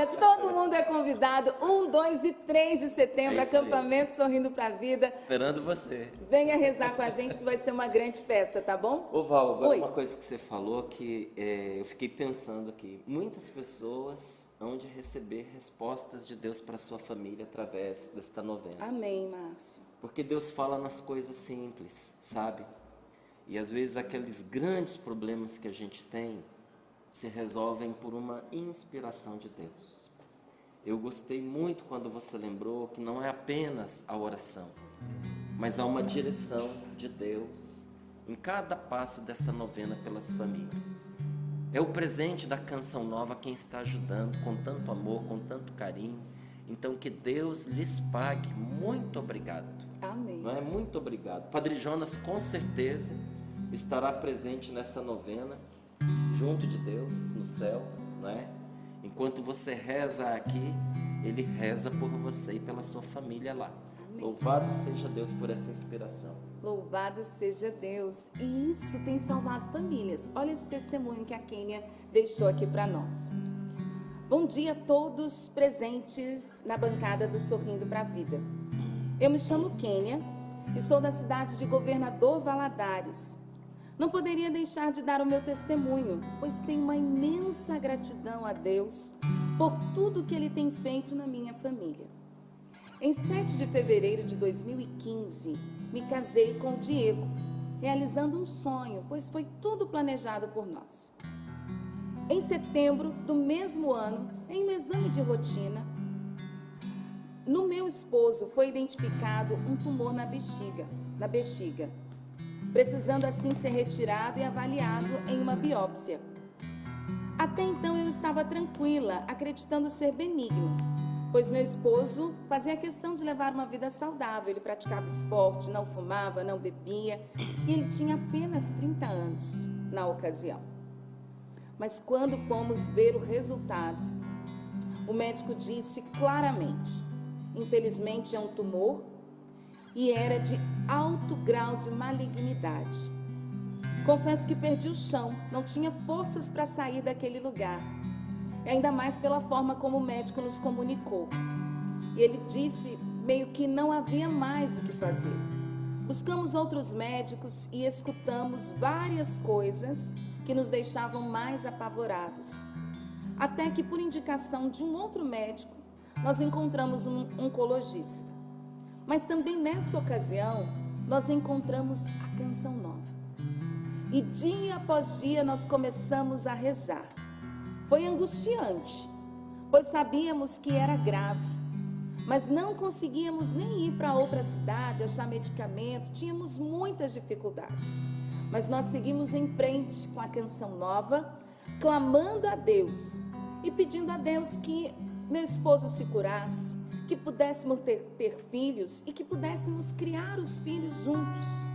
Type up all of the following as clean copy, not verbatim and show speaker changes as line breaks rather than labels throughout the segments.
família, todo mundo é convidado. 1, 2 e 3 de setembro,
É isso aí.
acampamento Sorrindo para a Vida.
Esperando você.
Venha rezar com a gente que vai ser uma grande festa, tá bom?
Ô Val, agora
Oi.
uma coisa que você falou que eu fiquei pensando aqui. Muitas pessoas hão de receber respostas de Deus para sua família através desta novena.
Amém, Márcio.
Porque Deus fala nas coisas simples, sabe? E às vezes aqueles grandes problemas que a gente tem se resolvem por uma inspiração de Deus. Eu gostei muito quando você lembrou que não é apenas a oração, mas há uma direção de Deus em cada passo dessa novena pelas famílias. É o presente da Canção Nova quem está ajudando com tanto amor, com tanto carinho. Então que Deus lhes pague. Muito obrigado.
Amém.
Não é? Muito obrigado. Padre Jonas com certeza estará presente nessa novena, junto de Deus, no céu, não é? Enquanto você reza aqui, Ele reza por você e pela sua família lá.
Amém.
Louvado seja Deus por essa inspiração.
Louvado seja Deus. E isso tem salvado famílias. Olha esse testemunho que a Kênia deixou aqui para nós. Bom dia a todos presentes na bancada do Sorrindo para a Vida. Eu me chamo Kênia e sou da cidade de Governador Valadares. Não poderia deixar de dar o meu testemunho, pois tenho uma imensa gratidão a Deus por tudo que Ele tem feito na minha família. Em 7 de fevereiro de 2015, me casei com o Diego, realizando um sonho, pois foi tudo planejado por nós. Em setembro do mesmo ano, em um exame de rotina, no meu esposo foi identificado um tumor na bexiga, precisando assim ser retirado e avaliado em uma biópsia. Até então eu estava tranquila, acreditando ser benigno, pois meu esposo fazia questão de levar uma vida saudável. Ele praticava esporte, não fumava, não bebia e ele tinha apenas 30 anos na ocasião. Mas quando fomos ver o resultado, o médico disse claramente: infelizmente é um tumor e era de alto grau de malignidade. Confesso que perdi o chão, não tinha forças para sair daquele lugar. E ainda mais pela forma como o médico nos comunicou. E ele disse meio que não havia mais o que fazer. Buscamos outros médicos e escutamos várias coisas que nos deixavam mais apavorados. Até que, por indicação de um outro médico, nós encontramos um oncologista. Mas também nesta ocasião, nós encontramos a Canção Nova. E dia após dia nós começamos a rezar. Foi angustiante, pois sabíamos que era grave, mas não conseguíamos nem ir para outra cidade, achar medicamento, tínhamos muitas dificuldades. Mas nós seguimos em frente com a Canção Nova, clamando a Deus e pedindo a Deus que meu esposo se curasse, que pudéssemos ter filhos e que pudéssemos criar os filhos juntos.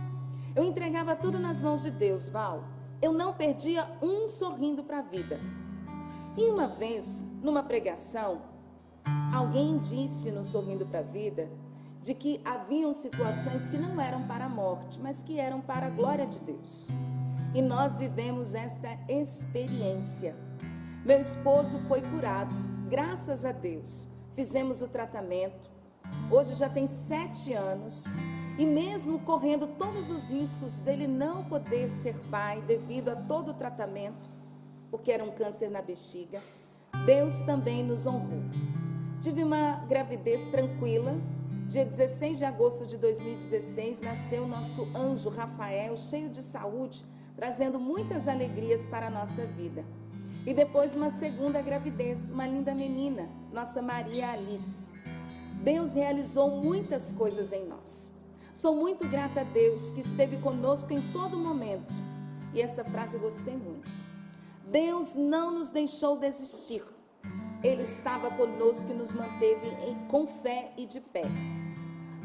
Eu entregava tudo nas mãos de Deus, Val. Eu não perdia um sorrindo para a vida. E uma vez, numa pregação, alguém disse no Sorrindo para a Vida de que haviam situações que não eram para a morte, mas que eram para a glória de Deus. E nós vivemos esta experiência. Meu esposo foi curado, graças a Deus. Fizemos o tratamento. Hoje já tem 7 anos. E mesmo correndo todos os riscos dele não poder ser pai devido a todo o tratamento, porque era um câncer na bexiga, Deus também nos honrou. Tive uma gravidez tranquila. Dia 16 de agosto de 2016, nasceu o nosso anjo Rafael, cheio de saúde, trazendo muitas alegrias para a nossa vida. E depois uma segunda gravidez, uma linda menina, nossa Maria Alice. Deus realizou muitas coisas em nós. Sou muito grata a Deus que esteve conosco em todo momento. E essa frase eu gostei muito. Deus não nos deixou desistir. Ele estava conosco e nos manteve com fé e de pé.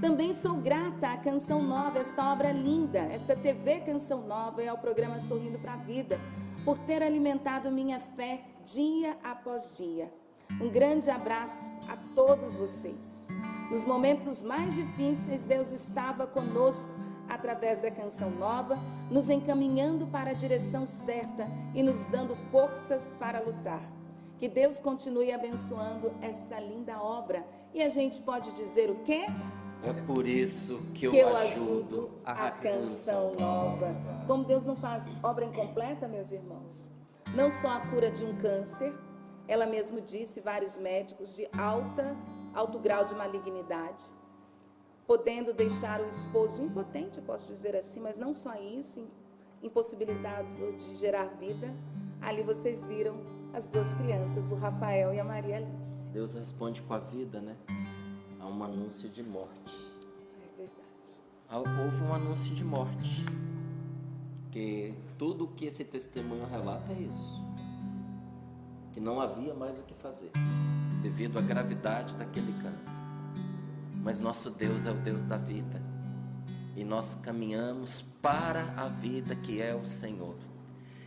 Também sou grata à Canção Nova, esta obra linda, esta TV Canção Nova e ao programa Sorrindo para a Vida, por ter alimentado minha fé dia após dia. Um grande abraço a todos vocês. Nos momentos mais difíceis, Deus estava conosco através da Canção Nova, nos encaminhando para a direção certa e nos dando forças para lutar. Que Deus continue abençoando esta linda obra. E a gente pode dizer o quê?
É por isso que
Que
eu
ajudo a canção nova. Como Deus não faz obra incompleta, meus irmãos? Não só a cura de um câncer, ela mesma disse, vários médicos de alto grau de malignidade, podendo deixar o esposo impotente, eu posso dizer assim, mas não só isso, impossibilitado de gerar vida. Ali vocês viram as duas crianças, o Rafael e a Maria Alice.
Deus responde com a vida, né? Há um anúncio de morte.
É verdade.
Houve um anúncio de morte. Porque tudo o que esse testemunho relata é isso. Que não havia mais o que fazer, devido à gravidade daquele câncer. Mas nosso Deus é o Deus da vida. E nós caminhamos para a vida que é o Senhor.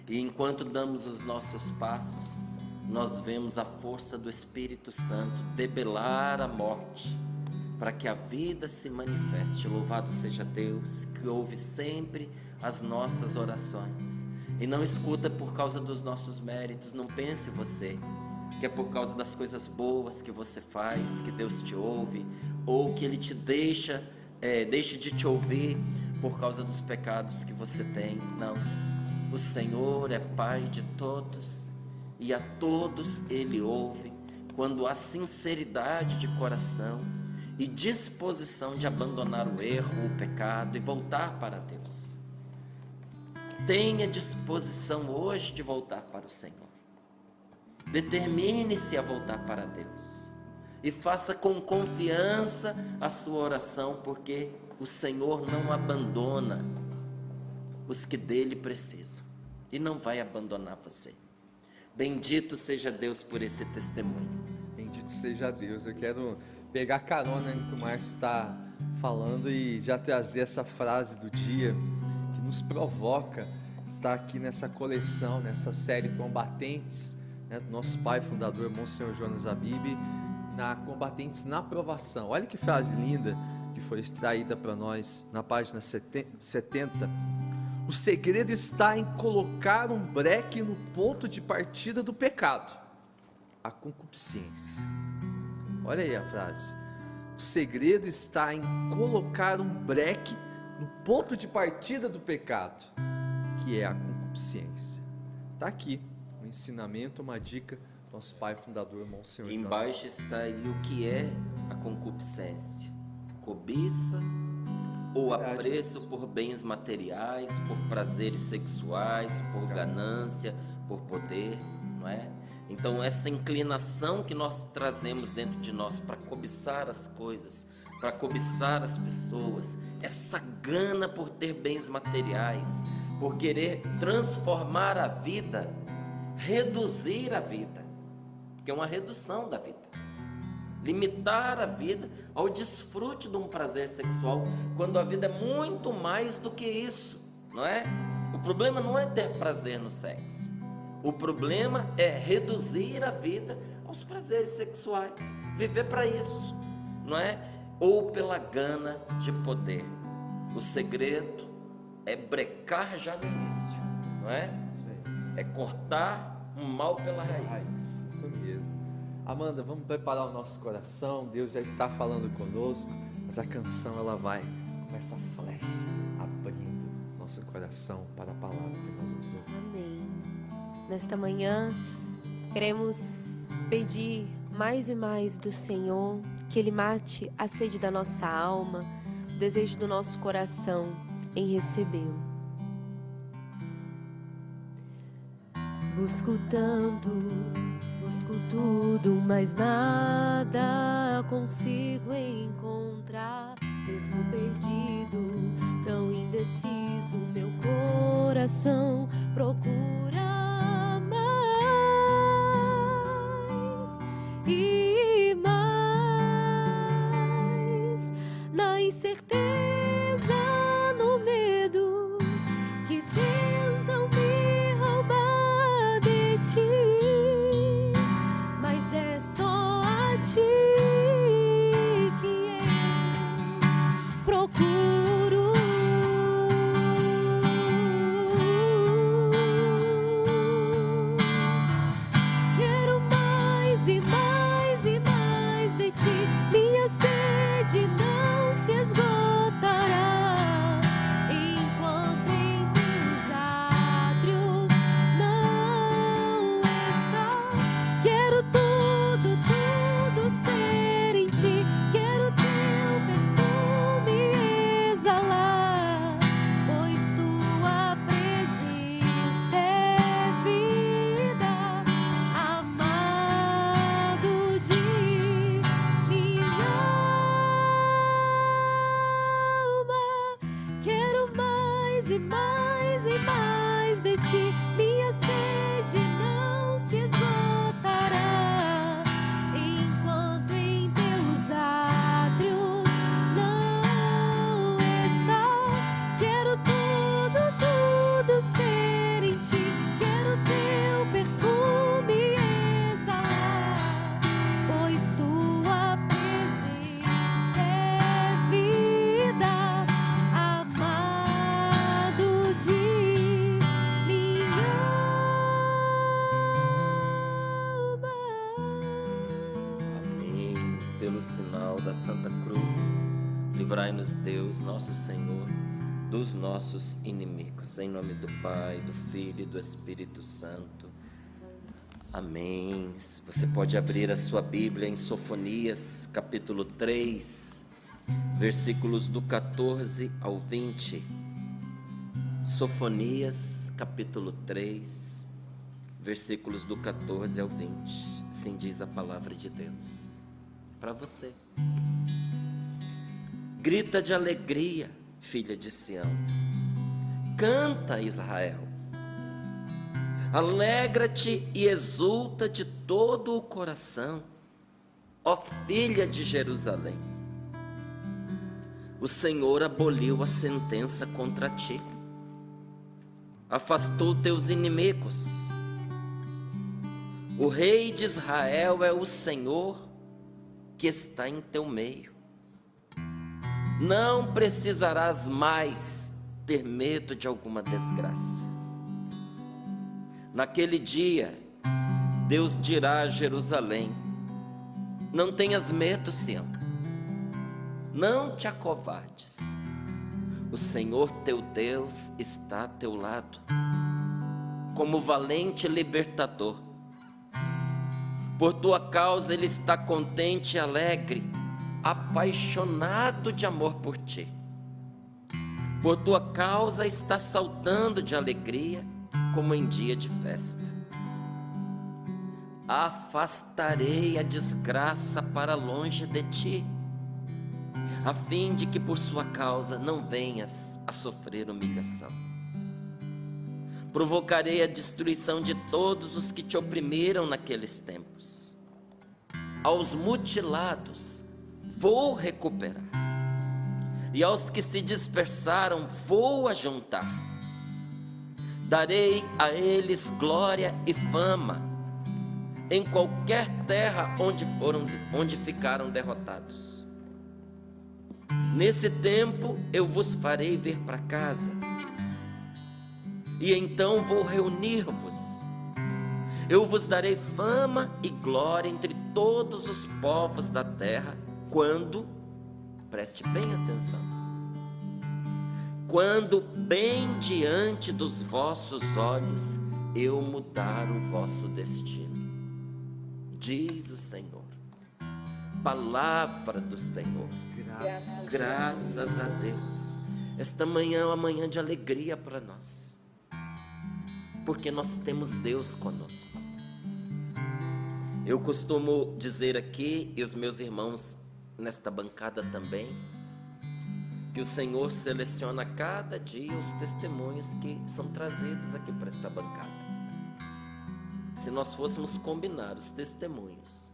E enquanto damos os nossos passos, nós vemos a força do Espírito Santo debelar a morte, para que a vida se manifeste. Louvado seja Deus, que ouve sempre as nossas orações. E não escuta por causa dos nossos méritos. Não pense você que é por causa das coisas boas que você faz que Deus te ouve, ou que Ele te deixe de te ouvir por causa dos pecados que você tem. Não, o Senhor é Pai de todos, e a todos Ele ouve quando há sinceridade de coração e disposição de abandonar o erro, o pecado e voltar para Deus. Tenha disposição hoje de voltar para o Senhor. Determine-se a voltar para Deus e faça com confiança a sua oração, porque o Senhor não abandona os que dele precisam e não vai abandonar você. Bendito seja Deus por esse testemunho.
Bendito seja Deus. Eu quero pegar carona no que o Márcio está falando e já trazer essa frase do dia que nos provoca estar aqui nessa coleção, nessa série Combatentes, né, do nosso pai fundador, Monsenhor Jonas Abib, na Combatentes na Provação. Olha que frase linda que foi extraída para nós na página 70. O segredo está em colocar um breque no ponto de partida do pecado, a concupiscência. Olha aí a frase. O segredo está em colocar um breque no ponto de partida do pecado, que é a concupiscência. Está aqui um ensinamento, uma dica do nosso pai fundador, Monsenhor Jonas.
Embaixo está aí o que é a concupiscência: cobiça ou apreço por bens materiais, por prazeres sexuais, por ganância, por poder, não é? Então essa inclinação que nós trazemos dentro de nós para cobiçar as coisas, para cobiçar as pessoas, essa gana por ter bens materiais, por querer transformar a vida, reduzir a vida, que é uma redução da vida, limitar a vida ao desfrute de um prazer sexual, quando a vida é muito mais do que isso, não é? O problema não é ter prazer no sexo, o problema é reduzir a vida aos prazeres sexuais, viver para isso, não é? Ou pela gana de poder. O segredo é brecar já no início, não é? É cortar um mal pela raiz.
Isso mesmo. Amanda, vamos preparar o nosso coração. Deus já está falando conosco, mas a canção ela vai com essa flecha abrindo nosso coração para a palavra que nós vamos ouvir.
Amém. Nesta manhã queremos pedir mais e mais do Senhor, que Ele mate a sede da nossa alma, o desejo do nosso coração em recebê-lo. Busco tanto, busco tudo, mas nada consigo encontrar. Mesmo perdido, tão indeciso, meu coração procura mais e mais, na incerteza, no medo que tentam me roubar de ti, mas é só a ti que eu procuro. Quero mais
pelo sinal da Santa Cruz, livrai-nos Deus, nosso Senhor, dos nossos inimigos. Em nome do Pai, do Filho e do Espírito Santo. Amém. Você pode abrir a sua Bíblia em Sofonias, capítulo 3, versículos do 14 ao 20. Sofonias, capítulo 3, versículos do 14 ao 20. Assim diz a palavra de Deus para você. Grita de alegria, filha de Sião. Canta, Israel. Alegra-te e exulta de todo o coração, ó filha de Jerusalém. O Senhor aboliu a sentença contra ti, afastou teus inimigos. O Rei de Israel é o Senhor que está em teu meio. Não precisarás mais ter medo de alguma desgraça. Naquele dia, Deus dirá a Jerusalém: não tenhas medo, Sião, não te acovardes. O Senhor teu Deus está a teu lado, como valente libertador. Por tua causa Ele está contente e alegre, apaixonado de amor por ti. Por tua causa está saltando de alegria, como em dia de festa. Afastarei a desgraça para longe de ti, a fim de que por sua causa não venhas a sofrer humilhação. Provocarei a destruição de todos os que te oprimiram naqueles tempos. Aos mutilados vou recuperar, e aos que se dispersaram vou ajuntar. Darei a eles glória e fama em qualquer terra onde ficaram derrotados. Nesse tempo eu vos farei vir para casa, e então vou reunir-vos. Eu vos darei fama e glória entre todos os povos da terra, quando, preste bem atenção, quando bem diante dos vossos olhos eu mudar o vosso destino, diz o Senhor. Palavra do Senhor. Graças a Deus. Esta manhã é uma manhã de alegria para nós, porque nós temos Deus conosco. Eu costumo dizer aqui, e os meus irmãos nesta bancada também, que o Senhor seleciona cada dia os testemunhos que são trazidos aqui para esta bancada. Se nós fôssemos combinar os testemunhos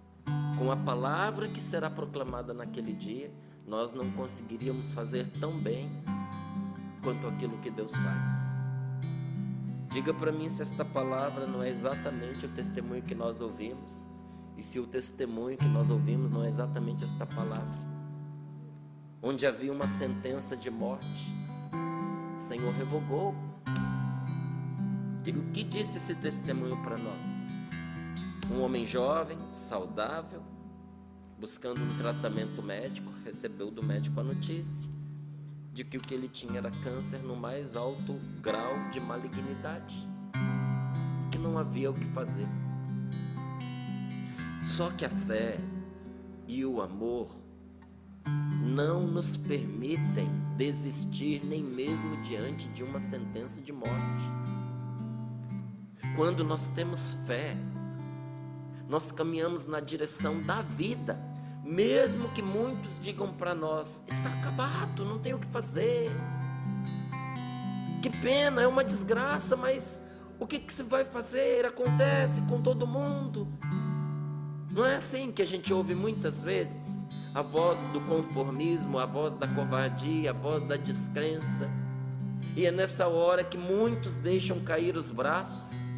com a palavra que será proclamada naquele dia, nós não conseguiríamos fazer tão bem quanto aquilo que Deus faz. Diga para mim se esta palavra não é exatamente o testemunho que nós ouvimos, e se o testemunho que nós ouvimos não é exatamente esta palavra. Onde havia uma sentença de morte, o Senhor revogou. O que disse esse testemunho para nós? Um homem jovem, saudável, buscando um tratamento médico, recebeu do médico a notícia de que o que ele tinha era câncer no mais alto grau de malignidade, que não havia o que fazer. Só que a fé e o amor não nos permitem desistir nem mesmo diante de uma sentença de morte. Quando nós temos fé, nós caminhamos na direção da vida, mesmo que muitos digam para nós: está acabado, não tem o que fazer, que pena, é uma desgraça, mas o que se vai fazer? Acontece com todo mundo. Não é assim que a gente ouve muitas vezes a voz do conformismo, a voz da covardia, a voz da descrença. E é nessa hora que muitos deixam cair os braços,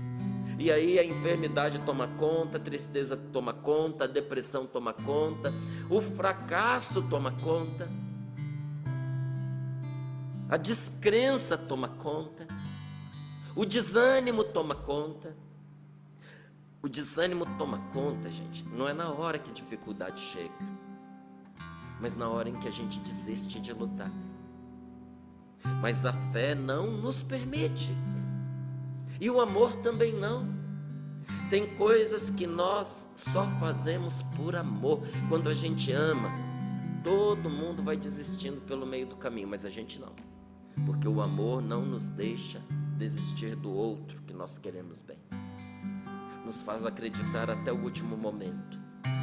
e aí a enfermidade toma conta, a tristeza toma conta, a depressão toma conta, o fracasso toma conta, a descrença toma conta, o desânimo toma conta. O desânimo toma conta, gente, não é na hora que a dificuldade chega. mas na hora em que a gente desiste de lutar. Mas a fé não nos permite, e o amor também não. Tem coisas que nós só fazemos por amor. Quando a gente ama, todo mundo vai desistindo pelo meio do caminho, mas a gente não, porque o amor não nos deixa desistir do outro que nós queremos bem. Nos faz acreditar até o último momento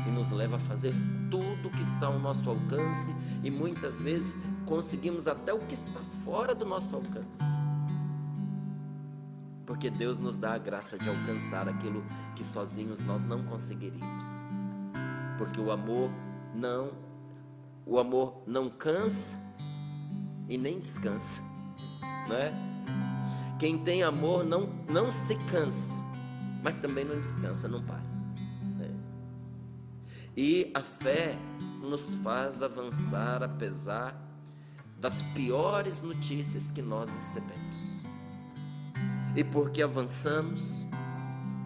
e nos leva a fazer tudo o que está ao nosso alcance, e muitas vezes conseguimos até o que está fora do nosso alcance, porque Deus nos dá a graça de alcançar aquilo que sozinhos nós não conseguiríamos, porque o amor não cansa e nem descansa, não é? Quem tem amor não se cansa, mas também não descansa, não para, né? E a fé nos faz avançar apesar das piores notícias que nós recebemos. E porque avançamos,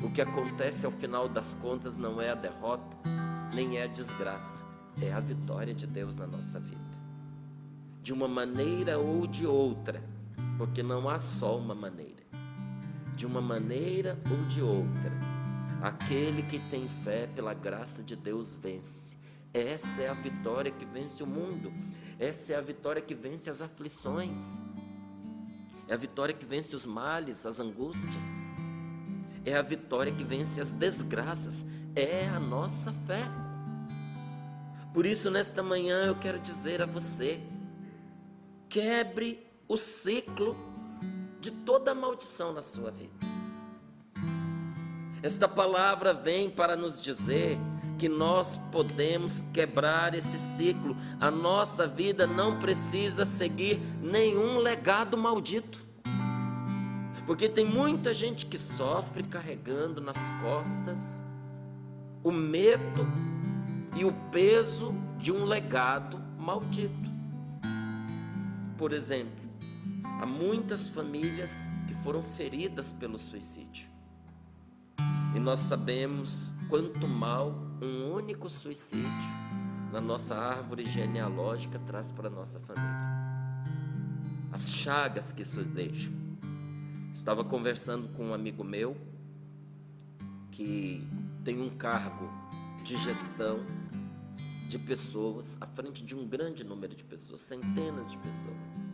o que acontece ao final das contas não é a derrota, nem é a desgraça, é a vitória de Deus na nossa vida. De uma maneira ou de outra, porque não há só uma maneira. De uma maneira ou de outra, aquele que tem fé pela graça de Deus vence. Essa é a vitória que vence o mundo. Essa é a vitória que vence as aflições. É a vitória que vence os males, as angústias. É a vitória que vence as desgraças. É a nossa fé. Por isso, nesta manhã, eu quero dizer a você: quebre o ciclo de toda a maldição na sua vida. Esta palavra vem para nos dizer que nós podemos quebrar esse ciclo. A nossa vida não precisa seguir nenhum legado maldito, porque tem muita gente que sofre carregando nas costas o medo e o peso de um legado maldito. Por exemplo, há muitas famílias que foram feridas pelo suicídio, e nós sabemos quanto mal um único suicídio na nossa árvore genealógica traz para a nossa família. As chagas que isso deixa. Estava conversando com um amigo meu que tem um cargo de gestão de pessoas, à frente de um grande número de pessoas, centenas de pessoas.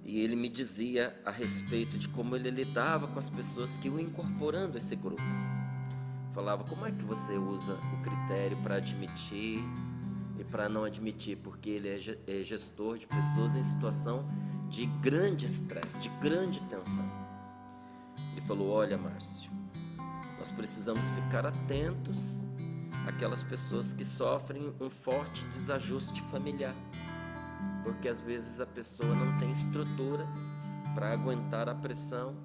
E ele me dizia a respeito de como ele lidava com as pessoas que iam incorporando esse grupo. Falava: como é que você usa o critério para admitir e para não admitir? Porque ele é gestor de pessoas em situação de grande estresse, de grande tensão. Ele falou: olha, Márcio, nós precisamos ficar atentos àquelas pessoas que sofrem um forte desajuste familiar, porque às vezes a pessoa não tem estrutura para aguentar a pressão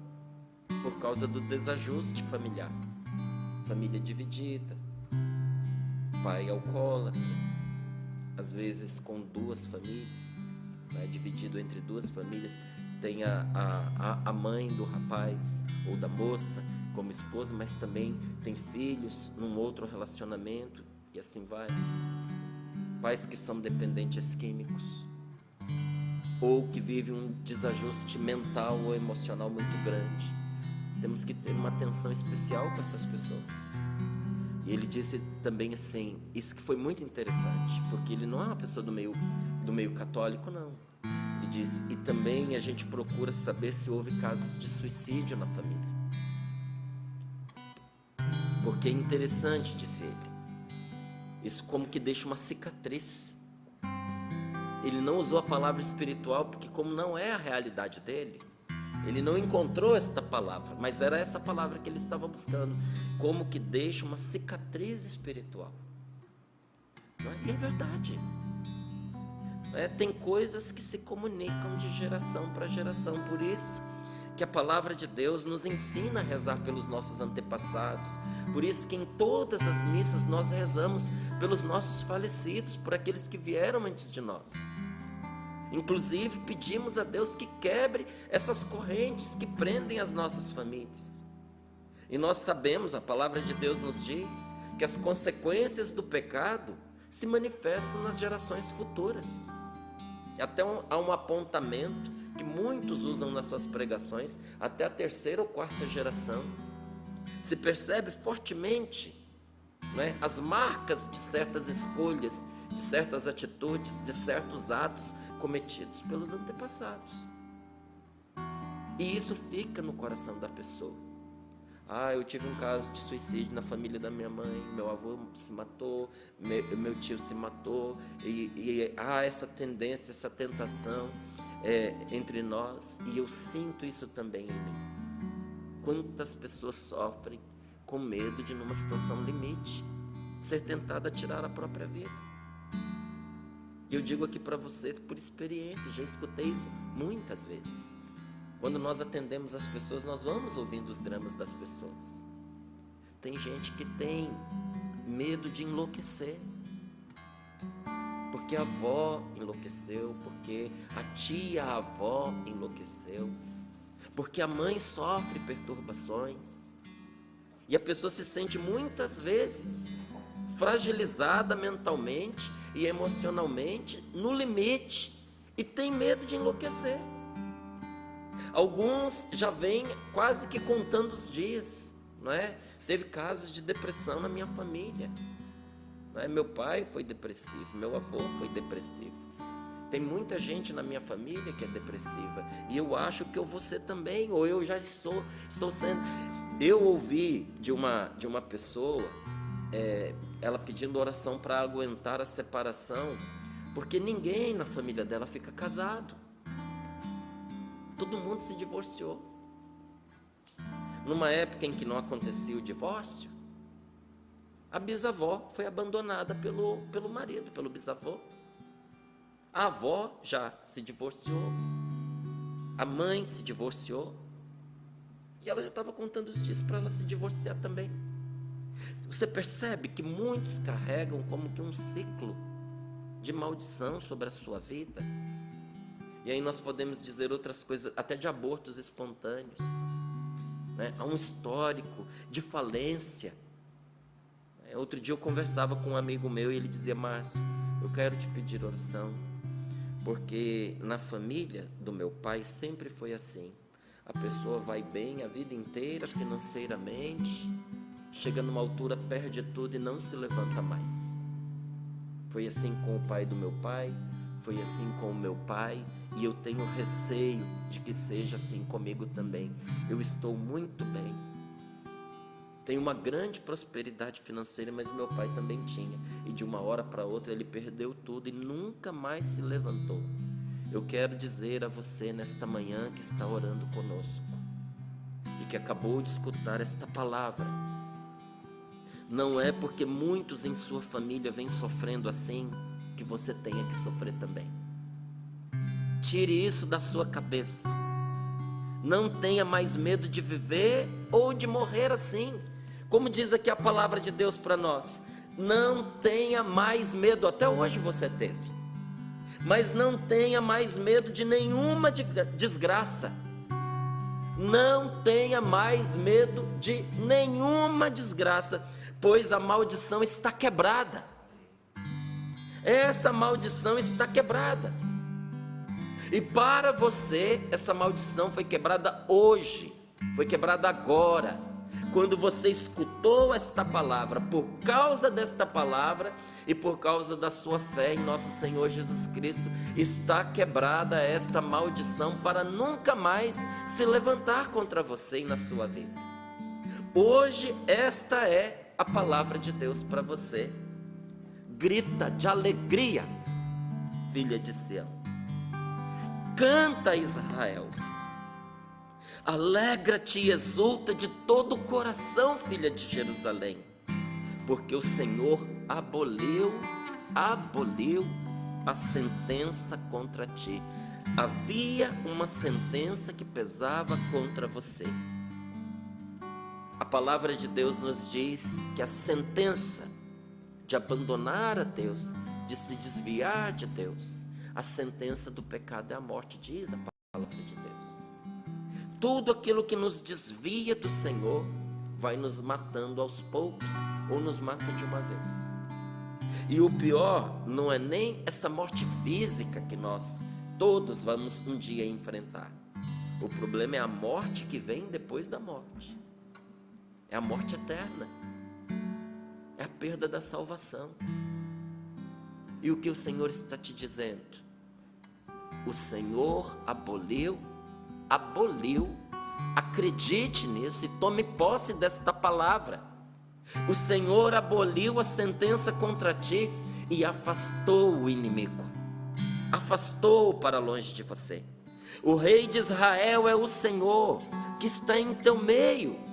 por causa do desajuste familiar. Família dividida, pai alcoólatra, às vezes com duas famílias, né, dividido entre duas famílias. Tem a mãe do rapaz ou da moça como esposa, mas também tem filhos num outro relacionamento, e assim vai. Pais que são dependentes químicos, ou que vivem um desajuste mental ou emocional muito grande. Temos que ter uma atenção especial com essas pessoas. E ele disse também assim, isso que foi muito interessante, porque ele não é uma pessoa do meio católico, não. Ele disse: e também a gente procura saber se houve casos de suicídio na família, porque é interessante, disse ele, isso como que deixa uma cicatriz. Ele não usou a palavra espiritual, porque como não é a realidade dele, ele não encontrou esta palavra, mas era essa palavra que ele estava buscando, como que deixa uma cicatriz espiritual. Não é? E é verdade. Tem coisas que se comunicam de geração para geração, por isso que a palavra de Deus nos ensina a rezar pelos nossos antepassados, por isso que em todas as missas nós rezamos pelos nossos falecidos, por aqueles que vieram antes de nós. Inclusive pedimos a Deus que quebre essas correntes que prendem as nossas famílias. E nós sabemos, a palavra de Deus nos diz, que as consequências do pecado se manifestam nas gerações futuras. Até há um apontamento que muitos usam nas suas pregações, até a 3ª ou 4ª geração. Se percebe fortemente, né, as marcas de certas escolhas, de certas atitudes, de certos atos cometidos pelos antepassados. E isso fica no coração da pessoa. Eu tive um caso de suicídio na família da minha mãe, meu avô se matou, meu tio se matou, e há essa tendência, essa tentação entre nós, e eu sinto isso também em mim. Quantas pessoas sofrem com medo de, numa situação limite, ser tentada a tirar a própria vida. E eu digo aqui para você por experiência, já escutei isso muitas vezes. Quando nós atendemos as pessoas, nós vamos ouvindo os dramas das pessoas. Tem gente que tem medo de enlouquecer, porque a avó enlouqueceu, porque a tia-avó enlouqueceu, porque a mãe sofre perturbações, e a pessoa se sente muitas vezes fragilizada mentalmente e emocionalmente, no limite, e tem medo de enlouquecer. Alguns já vêm quase que contando os dias, não é? Teve casos de depressão na minha família, não é? Meu pai foi depressivo, meu avô foi depressivo. Tem muita gente na minha família que é depressiva, e eu acho que eu vou ser também, ou eu já estou sendo. Eu ouvi de uma pessoa, ela pedindo oração para aguentar a separação, porque ninguém na família dela fica casado. Todo mundo se divorciou. Numa época em que não acontecia o divórcio, a bisavó foi abandonada pelo marido, pelo bisavô. A avó já se divorciou. A mãe se divorciou. E ela já estava contando os dias para ela se divorciar também. Você percebe que muitos carregam como que um ciclo de maldição sobre a sua vida. E aí nós podemos dizer outras coisas, até de abortos espontâneos, né? Há um histórico de falência. Outro dia eu conversava com um amigo meu e ele dizia: Márcio, eu quero te pedir oração, porque na família do meu pai sempre foi assim. A pessoa vai bem a vida inteira financeiramente, chega numa altura, perde tudo e não se levanta mais. Foi assim com o pai do meu pai, foi assim com o meu pai, e eu tenho receio de que seja assim comigo também. Eu estou muito bem, tenho uma grande prosperidade financeira, mas meu pai também tinha, e de uma hora para outra ele perdeu tudo e nunca mais se levantou. Eu quero dizer a você nesta manhã que está orando conosco e que acabou de escutar esta palavra, não é porque muitos em sua família vêm sofrendo assim que você tenha que sofrer também. Tire isso da sua cabeça. Não tenha mais medo de viver ou de morrer assim. Como diz aqui a palavra de Deus para nós, não tenha mais medo. Até hoje você teve, mas não tenha mais medo de nenhuma desgraça. Não tenha mais medo de nenhuma desgraça, pois a maldição está quebrada. Essa maldição está quebrada. E para você, essa maldição foi quebrada hoje, foi quebrada agora. Quando você escutou esta palavra, por causa desta palavra e por causa da sua fé em nosso Senhor Jesus Cristo, está quebrada esta maldição para nunca mais se levantar contra você e na sua vida. Hoje esta é a palavra de Deus para você. Grita de alegria, filha de Sião. Canta, Israel. Alegra-te e exulta de todo o coração, filha de Jerusalém, porque o Senhor aboliu a sentença contra ti. Havia uma sentença que pesava contra você. A palavra de Deus nos diz que a sentença de abandonar a Deus, de se desviar de Deus, a sentença do pecado é a morte, diz a palavra de Deus. Tudo aquilo que nos desvia do Senhor vai nos matando aos poucos ou nos mata de uma vez. E o pior não é nem essa morte física que nós todos vamos um dia enfrentar. O problema é a morte que vem depois da morte. É a morte eterna. É a perda da salvação. E o que o Senhor está te dizendo? O Senhor aboliu, acredite nisso e tome posse desta palavra. O Senhor aboliu a sentença contra ti e afastou o inimigo, afastou-o para longe de você. O Rei de Israel é o Senhor que está em teu meio.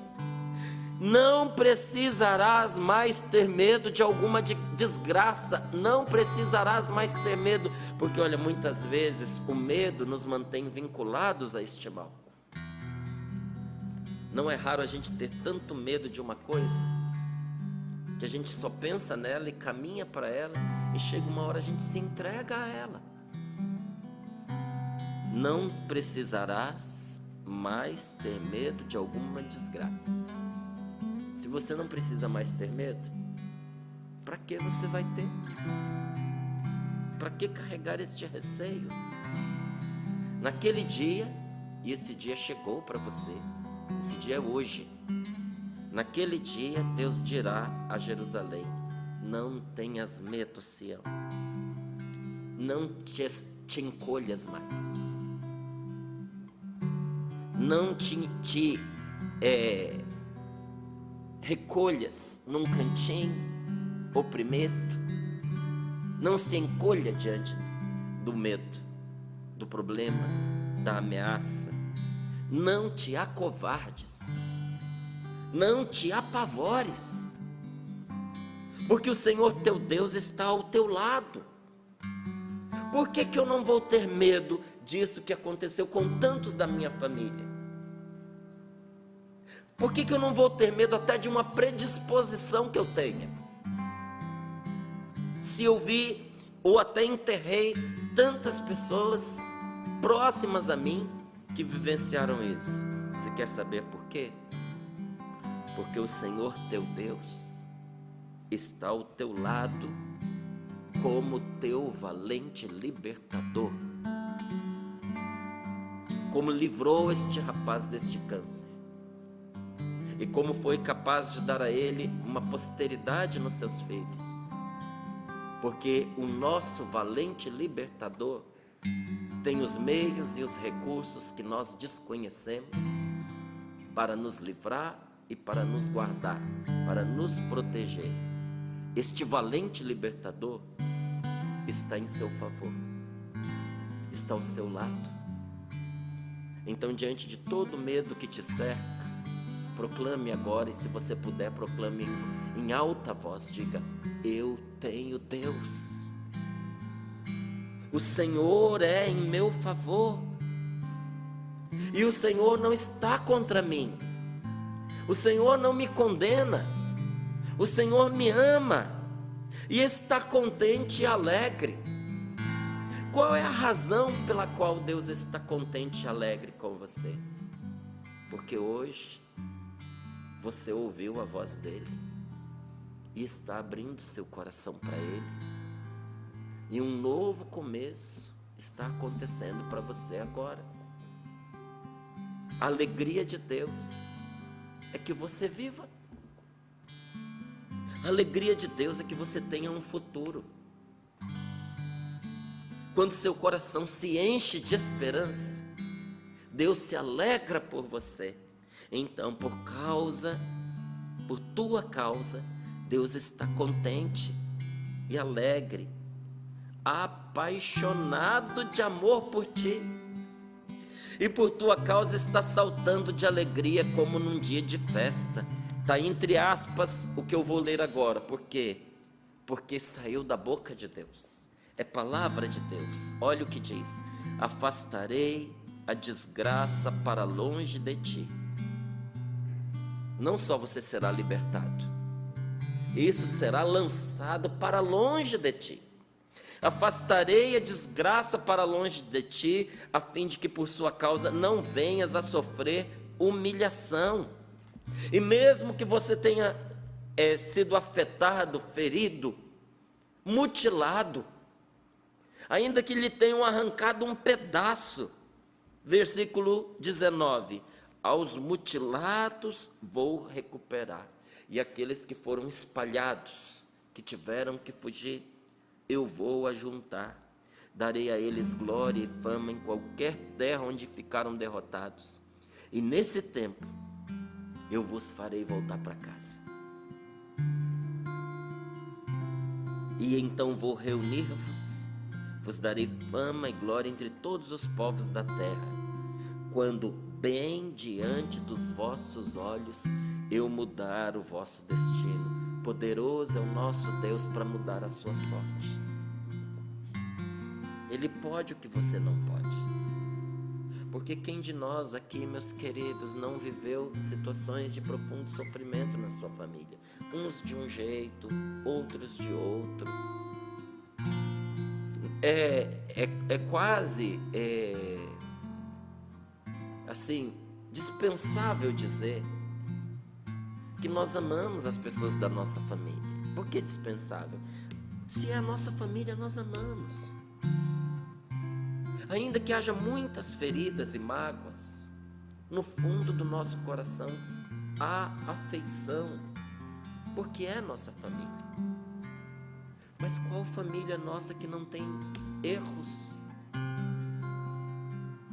Não precisarás mais ter medo de alguma desgraça, não precisarás mais ter medo, porque olha, muitas vezes o medo nos mantém vinculados a este mal. Não é raro a gente ter tanto medo de uma coisa, que a gente só pensa nela e caminha para ela, e chega uma hora a gente se entrega a ela. Não precisarás mais ter medo de alguma desgraça. Se você não precisa mais ter medo, para que você vai ter? Para que carregar este receio? Naquele dia, e esse dia chegou para você, esse dia é hoje. Naquele dia, Deus dirá a Jerusalém: não tenhas medo, Sião, não te encolhas mais, não te recolhas num cantinho oprimido, não se encolha diante do medo, do problema, da ameaça, não te acovardes, não te apavores, porque o Senhor teu Deus está ao teu lado. Por que eu não vou ter medo disso que aconteceu com tantos da minha família? Por que eu não vou ter medo até de uma predisposição que eu tenha? Se eu vi ou até enterrei tantas pessoas próximas a mim que vivenciaram isso. Você quer saber por quê? Porque o Senhor teu Deus está ao teu lado como teu valente libertador. Como livrou este rapaz deste câncer. E como foi capaz de dar a ele uma posteridade nos seus filhos. Porque o nosso valente libertador tem os meios e os recursos que nós desconhecemos para nos livrar e para nos guardar, para nos proteger. Este valente libertador está em seu favor, está ao seu lado. Então, diante de todo medo que te cerca, proclame agora, e se você puder, proclame em alta voz, diga: eu tenho Deus, o Senhor é em meu favor, e o Senhor não está contra mim, o Senhor não me condena, o Senhor me ama, e está contente e alegre. Qual é a razão pela qual Deus está contente e alegre com você? Porque hoje você ouviu a voz dele e está abrindo seu coração para ele, e um novo começo está acontecendo para você agora. A alegria de Deus é que você viva. A alegria de Deus é que você tenha um futuro. Quando seu coração se enche de esperança, Deus se alegra por você. Então, por tua causa, Deus está contente e alegre, apaixonado de amor por ti. E por tua causa está saltando de alegria como num dia de festa. Está entre aspas o que eu vou ler agora. Por quê? Porque saiu da boca de Deus. É palavra de Deus. Olha o que diz: afastarei a desgraça para longe de ti. Não só você será libertado, isso será lançado para longe de ti. Afastarei a desgraça para longe de ti, a fim de que por sua causa não venhas a sofrer humilhação. E mesmo que você tenha sido afetado, ferido, mutilado, ainda que lhe tenham arrancado um pedaço. Versículo 19: aos mutilados vou recuperar, e aqueles que foram espalhados, que tiveram que fugir, eu vou ajuntar. Darei a eles glória e fama em qualquer terra onde ficaram derrotados. E nesse tempo, eu vos farei voltar para casa. E então vou reunir-vos, vos darei fama e glória entre todos os povos da terra, quando bem diante dos vossos olhos eu mudar o vosso destino. Poderoso é o nosso Deus para mudar a sua sorte. Ele pode o que você não pode. Porque quem de nós aqui, meus queridos, não viveu situações de profundo sofrimento na sua família? Uns de um jeito, outros de outro. É quase assim, dispensável dizer que nós amamos as pessoas da nossa família. Por que dispensável? Se é a nossa família, nós amamos. Ainda que haja muitas feridas e mágoas, no fundo do nosso coração há afeição, porque é nossa família. Mas qual família nossa que não tem erros?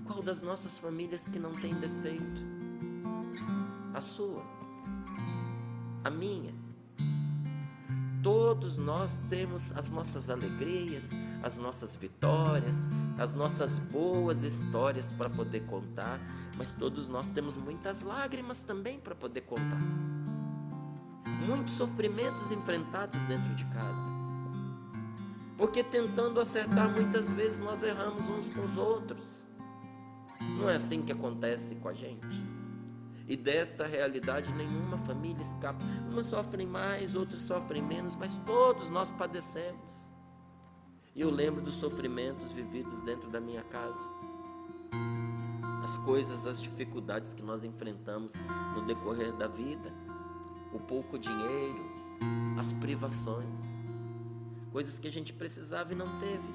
Qual das nossas famílias que não tem defeito? A sua, a minha. Todos nós temos as nossas alegrias, as nossas vitórias, as nossas boas histórias para poder contar, mas todos nós temos muitas lágrimas também para poder contar. Muitos sofrimentos enfrentados dentro de casa. Porque tentando acertar muitas vezes nós erramos uns com os outros. Não é assim que acontece com a gente. E desta realidade nenhuma família escapa. Umas sofrem mais, outras sofrem menos, mas todos nós padecemos. E eu lembro dos sofrimentos vividos dentro da minha casa. As coisas, as dificuldades que nós enfrentamos no decorrer da vida. O pouco dinheiro, as privações. Coisas que a gente precisava e não teve.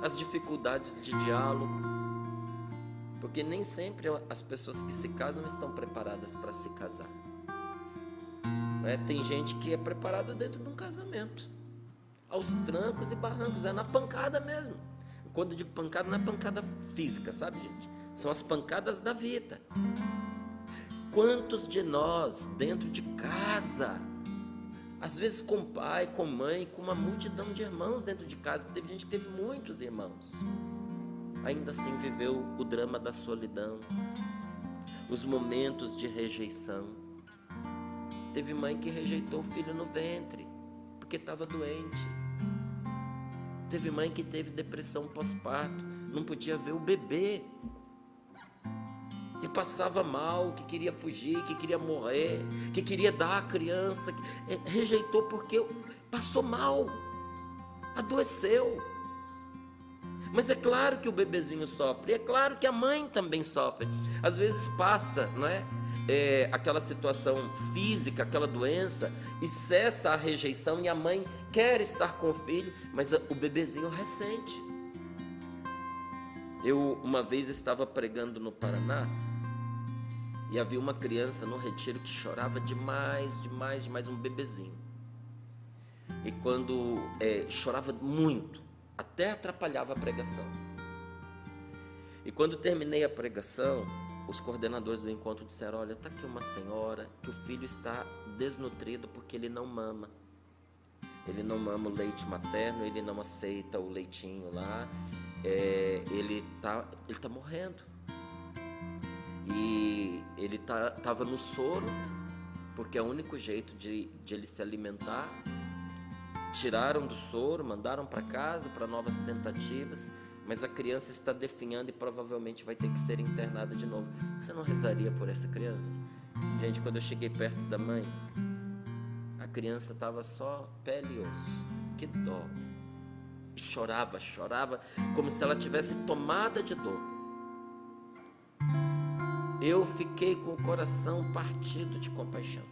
As dificuldades de diálogo. Porque nem sempre as pessoas que se casam estão preparadas para se casar. Tem gente que é preparada dentro de um casamento, aos trancos e barrancos, é na pancada mesmo. Quando eu digo pancada, não é pancada física, sabe, gente? São as pancadas da vida. Quantos de nós, dentro de casa, às vezes com pai, com mãe, com uma multidão de irmãos dentro de casa, teve gente que teve muitos irmãos, ainda assim viveu o drama da solidão, os momentos de rejeição. Teve mãe que rejeitou o filho no ventre, porque estava doente. Teve mãe que teve depressão pós-parto, não podia ver o bebê, que passava mal, que queria fugir, que queria morrer, que queria dar a criança, rejeitou porque passou mal, adoeceu. Mas é claro que o bebezinho sofre, é claro que a mãe também sofre. Às vezes passa, não é? Aquela situação física, aquela doença, e cessa a rejeição e a mãe quer estar com o filho, mas o bebezinho ressente. Eu uma vez estava pregando no Paraná e havia uma criança no retiro que chorava demais, um bebezinho. E quando chorava muito, até atrapalhava a pregação. E quando terminei a pregação, os coordenadores do encontro disseram: olha, está aqui uma senhora que o filho está desnutrido porque ele não mama. Ele não mama o leite materno, ele não aceita o leitinho lá, ele tá morrendo. E ele estava no soro, porque é o único jeito de ele se alimentar. Tiraram do soro, mandaram para casa para novas tentativas, mas a criança está definhando e provavelmente vai ter que ser internada de novo. Você não rezaria por essa criança? Gente, quando eu cheguei perto da mãe, a criança estava só pele e osso. Que dó! Chorava, como se ela tivesse tomada de dor. Eu fiquei com o coração partido de compaixão.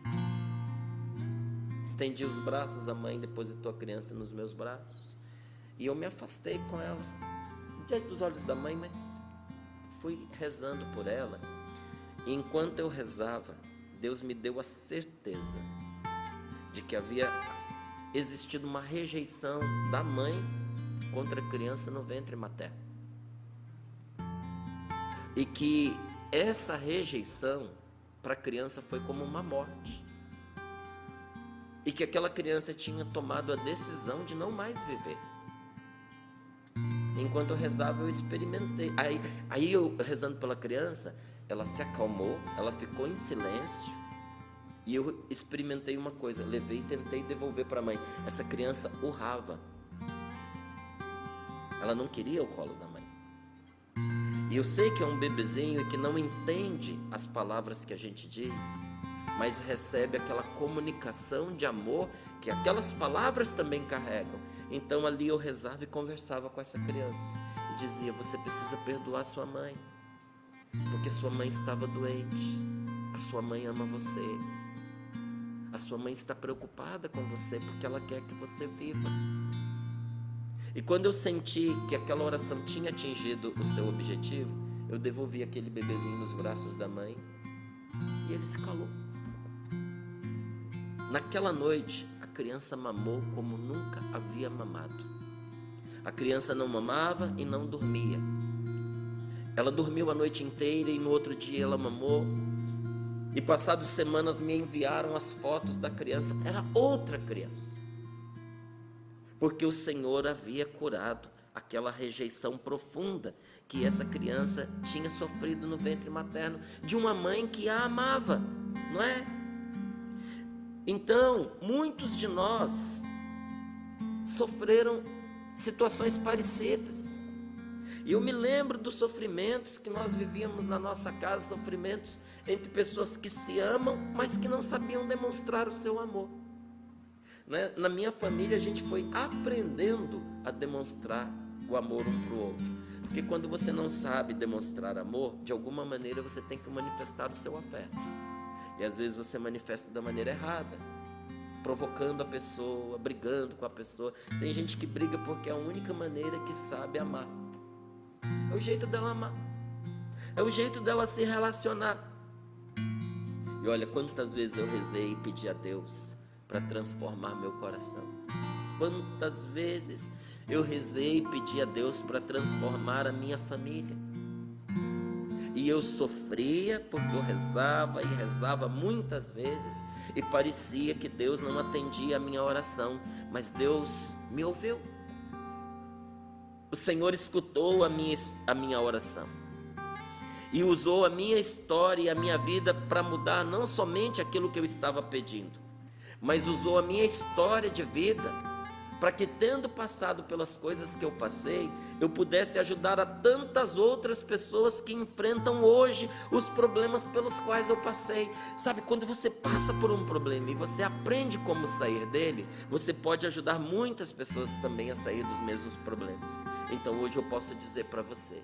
estendi os braços, a mãe depositou a criança nos meus braços. E eu me afastei com ela, diante dos olhos da mãe, mas fui rezando por ela. E enquanto eu rezava, Deus me deu a certeza de que havia existido uma rejeição da mãe contra a criança no ventre materno. E que essa rejeição para a criança foi como uma morte. E que aquela criança tinha tomado a decisão de não mais viver. Enquanto eu rezava, eu experimentei. Aí eu rezando pela criança, ela se acalmou, ela ficou em silêncio. E eu experimentei uma coisa, levei e tentei devolver para a mãe. Essa criança urrava. Ela não queria o colo da mãe. E eu sei que é um bebezinho e que não entende as palavras que a gente diz, mas recebe aquela comunicação de amor que aquelas palavras também carregam. Então ali eu rezava e conversava com essa criança e dizia: você precisa perdoar sua mãe, porque sua mãe estava doente, a sua mãe ama você, a sua mãe está preocupada com você porque ela quer que você viva. E quando eu senti que aquela oração tinha atingido o seu objetivo, eu devolvi aquele bebezinho nos braços da mãe e ele se calou. Naquela noite, a criança mamou como nunca havia mamado. A criança não mamava e não dormia. Ela dormiu a noite inteira e no outro dia ela mamou. E passadas semanas me enviaram as fotos da criança. Era outra criança. Porque o Senhor havia curado aquela rejeição profunda que essa criança tinha sofrido no ventre materno de uma mãe que a amava, não é? Então, muitos de nós sofreram situações parecidas. E eu me lembro dos sofrimentos que nós vivíamos na nossa casa, sofrimentos entre pessoas que se amam, mas que não sabiam demonstrar o seu amor. Na minha família a gente foi aprendendo a demonstrar o amor um para o outro. Porque quando você não sabe demonstrar amor, de alguma maneira você tem que manifestar o seu afeto. E às vezes você manifesta da maneira errada, provocando a pessoa, brigando com a pessoa. Tem gente que briga porque é a única maneira que sabe amar. É o jeito dela amar. É o jeito dela se relacionar. E olha, quantas vezes eu rezei e pedi a Deus para transformar meu coração. Quantas vezes eu rezei e pedi a Deus para transformar a minha família. E eu sofria porque eu rezava e rezava muitas vezes e parecia que Deus não atendia a minha oração, mas Deus me ouviu. O Senhor escutou a minha oração e usou a minha história e a minha vida para mudar não somente aquilo que eu estava pedindo, mas usou a minha história de vida para que, tendo passado pelas coisas que eu passei, eu pudesse ajudar a tantas outras pessoas que enfrentam hoje os problemas pelos quais eu passei. Sabe, quando você passa por um problema e você aprende como sair dele, você pode ajudar muitas pessoas também a sair dos mesmos problemas. Então hoje eu posso dizer para você,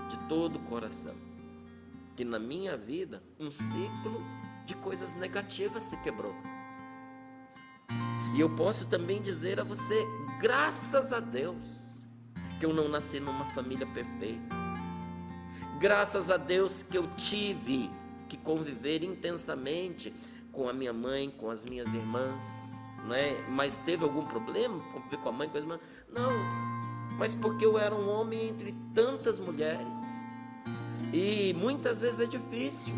de todo o coração, que na minha vida um ciclo de coisas negativas se quebrou. E eu posso também dizer a você, graças a Deus, que eu não nasci numa família perfeita. Graças a Deus que eu tive que conviver intensamente com a minha mãe, com as minhas irmãs, não é? Mas teve algum problema conviver com a mãe, com as irmãs? Não, mas porque eu era um homem entre tantas mulheres. E muitas vezes é difícil,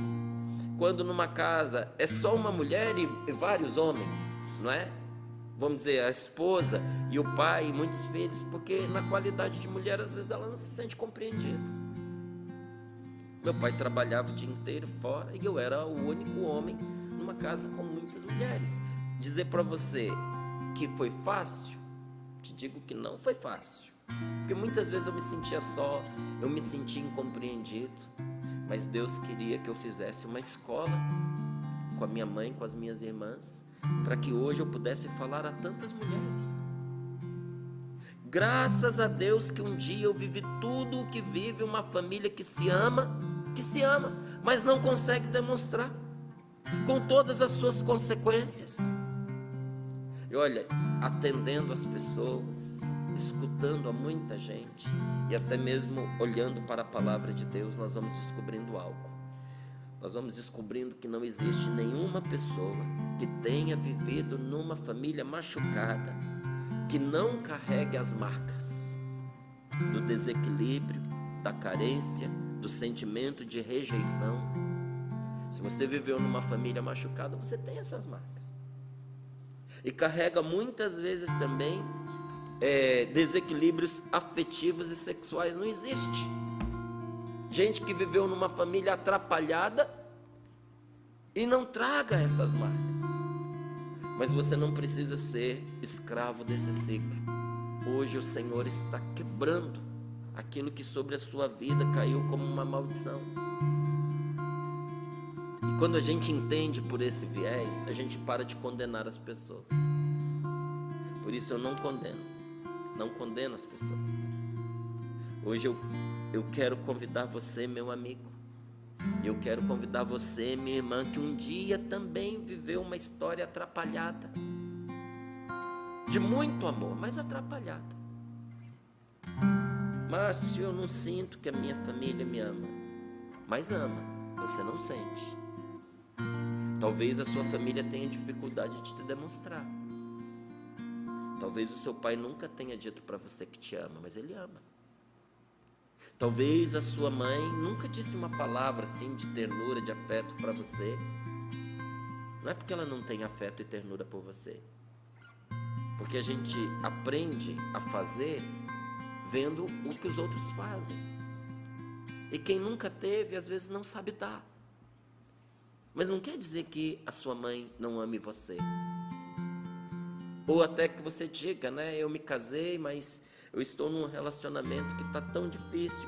quando numa casa é só uma mulher e vários homens, não é? Vamos dizer, a esposa e o pai e muitos filhos, porque na qualidade de mulher, às vezes ela não se sente compreendida. Meu pai trabalhava o dia inteiro fora e eu era o único homem numa casa com muitas mulheres. Dizer para você que foi fácil, te digo que não foi fácil. Porque muitas vezes eu me sentia só, eu me sentia incompreendido. Mas Deus queria que eu fizesse uma escola com a minha mãe, com as minhas irmãs, para que hoje eu pudesse falar a tantas mulheres. Graças a Deus que um dia eu vivi tudo o que vive uma família que se ama, mas não consegue demonstrar. com todas as suas consequências. E olha, atendendo as pessoas, escutando a muita gente e até mesmo olhando para a palavra de Deus, nós vamos descobrindo algo. Nós vamos descobrindo que não existe nenhuma pessoa que tenha vivido numa família machucada que não carregue as marcas do desequilíbrio, da carência, do sentimento de rejeição. Se você viveu numa família machucada, você tem essas marcas. E carrega muitas vezes também desequilíbrios afetivos e sexuais. Não existe gente que viveu numa família atrapalhada e não traga essas marcas. Mas você não precisa ser escravo desse ciclo. Hoje o Senhor está quebrando aquilo que sobre a sua vida caiu como uma maldição. E quando a gente entende por esse viés, a gente para de condenar as pessoas. Por isso eu não condeno as pessoas. Hoje eu quero convidar você, meu amigo, e eu quero convidar você, minha irmã, que um dia também viveu uma história atrapalhada, de muito amor, mas atrapalhada. Márcio, eu não sinto que a minha família me ama. Mas ama, você não sente. Talvez a sua família tenha dificuldade de te demonstrar. Talvez o seu pai nunca tenha dito para você que te ama, mas ele ama. Talvez a sua mãe nunca disse uma palavra assim de ternura, de afeto para você. Não é porque ela não tem afeto e ternura por você. Porque a gente aprende a fazer vendo o que os outros fazem. E quem nunca teve, às vezes não sabe dar. Mas não quer dizer que a sua mãe não ame você. Ou até que você diga, né? Eu me casei, mas eu estou num relacionamento que está tão difícil,